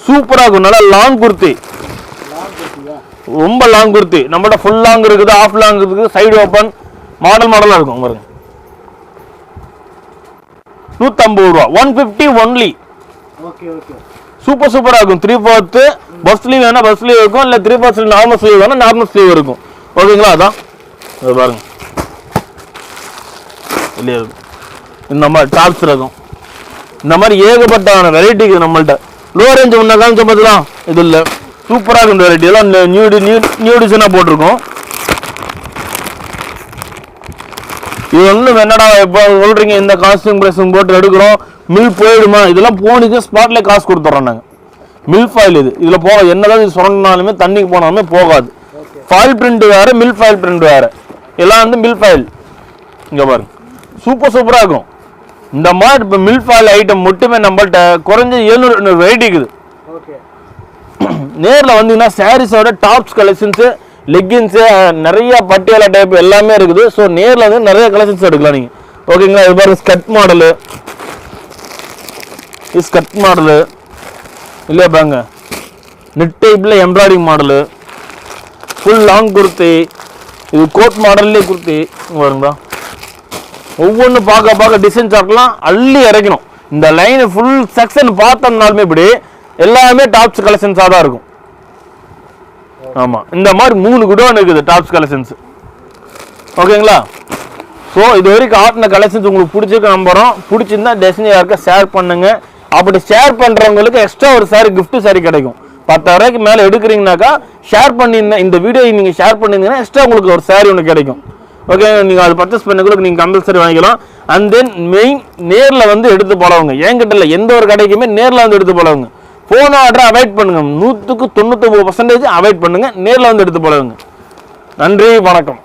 சூப்பரா இருக்கும். நல்லா லாங் குர்த்தி, ரொம்ப லாங் குர்த்தி. நம்மள்ட்ட ஃபுல் லாங் இருக்குது, ஆஃப் லாங் இருக்குது, சைடு ஓப்பன், மாடலா இருக்கும் பாருங்க. 150 ரூபா. 150 ஒன்லி. சூப்பரா இருக்கும். 3/4 பஸ் ஸ்லீவ் வேணா பஸ் ஸ்லீவ் இருக்கும், இல்ல 3/4 நார்மல் ஸ்லீவ் வேணா நார்மல் ஸ்லீவ் இருக்கும். ஓகேங்களா? அதான் இது பாருங்க, இல்லையா இருக்கும். இந்த மாதிரி டாப்ஸ் இருக்கும். இந்த மாதிரி ஏகப்பட்ட வெரைட்டி இருக்குது நம்மள்ட்ட. லோ ரேஞ்ச் ஒன்றா காமிச்ச பார்த்துலாம் இது இல்லை. சூப்பராக இருக்கும். இந்த வெரைட்டி எல்லாம் நியூ டிசைனாக போட்டிருக்கோம். இது ஒன்றும் என்னடா இப்போ சொல்றீங்க, இந்த காஸ்டியூம் ப்ரைஸும் போட்டு எடுக்கிறோம், மில் போயிடுமா? இதெல்லாம் போனிக்கு ஸ்பாட்ல காசு கொடுத்துட்றோம் நாங்கள். மில் ஃபாயில் இதுல போக என்னதான் இது சுரண்டினாலுமே தண்ணிக்கு போனாலுமே போகாது. ஃபாயில் பிரிண்ட் வேற, மில் ஃபாயில் பிரிண்ட் வேற. எல்லாம் வந்து மில் ஃபாயில். இங்க பாருங்க, சூப்பரா இருக்கும். இந்த மாதிரி இப்போ மில் ஃபாயில் ஐட்டம் மட்டுமே நம்மள்ட்ட குறைஞ்ச 700 வெரைட்டி இருக்குது. நேரில் வந்தீங்கன்னா சாரீஸோட டாப்ஸ் கலெக்ஷன்ஸு, லெக்கின்ஸு, நிறைய பட்டியாலா டைப் எல்லாமே இருக்குது. ஸோ நேரில் வந்து நிறைய கலெக்ஷன்ஸ் எடுக்கலாம் நீங்கள். ஓகேங்களா? இது பாருங்க, ஸ்கர்ட் மாடலு, இது ஸ்கர்ட் மாடலு இல்லையா பாருங்க, நெட் டைப்பில் embroidering model, full long kurti, இது கோட் மாடல்லே குர்த்தி வருங்களா. ஒவ்வொன்று பார்க்க டிசைன் சார்ட்லாம் அள்ளி இறக்கணும். இந்த லைன் ஃபுல் செக்ஷன் பார்த்தோம்னாலுமே இப்படி எல்லாமே டாப்ஸ் கலெக்ஷன்ஸாக தான் இருக்கும். ஆமாம், இந்த மாதிரி 3 குடோன் இருக்குது டாப்ஸ் கலெக்ஷன்ஸ். ஓகேங்களா? ஸோ இது வரைக்கும் ஆட்டின கலெக்ஷன்ஸ் உங்களுக்கு பிடிச்சிருக்க நம்புறோம். பிடிச்சிருந்தா டெஸ்டினி யாருக்கா ஷேர் பண்ணுங்க. அப்படி ஷேர் பண்ணுறவங்களுக்கு எக்ஸ்ட்ரா ஒரு சாரி கிஃப்ட் சாரி கிடைக்கும். 10,000 ரூபாய்க்கு மேலே எடுக்கிறீங்கனாக்கா ஷேர் பண்ணியிருந்தேன், இந்த வீடியோ நீங்கள் ஷேர் பண்ணியிருந்தீங்கன்னா எக்ஸ்ட்ரா உங்களுக்கு ஒரு சாரி ஒன்று கிடைக்கும். ஓகே, நீங்கள் அது பர்ச்சேஸ் பண்ணக்குள்ள நீங்கள் கம்பல்சரி வாங்கிக்கலாம். அண்ட் தென் மெயின் நேரில் வந்து எடுத்து போலவங்க, என்கிட்ட இல்லை எந்த ஒரு கடைக்குமே நேரில் வந்து எடுத்து போலவங்க. ஃபோன் ஆர்டரை அவாய்ட் பண்ணுங்க, 100% 99% அவாய்ட் பண்ணுங்க, நேரில் வந்து எடுத்து போலவங்க. நன்றி, வணக்கம்.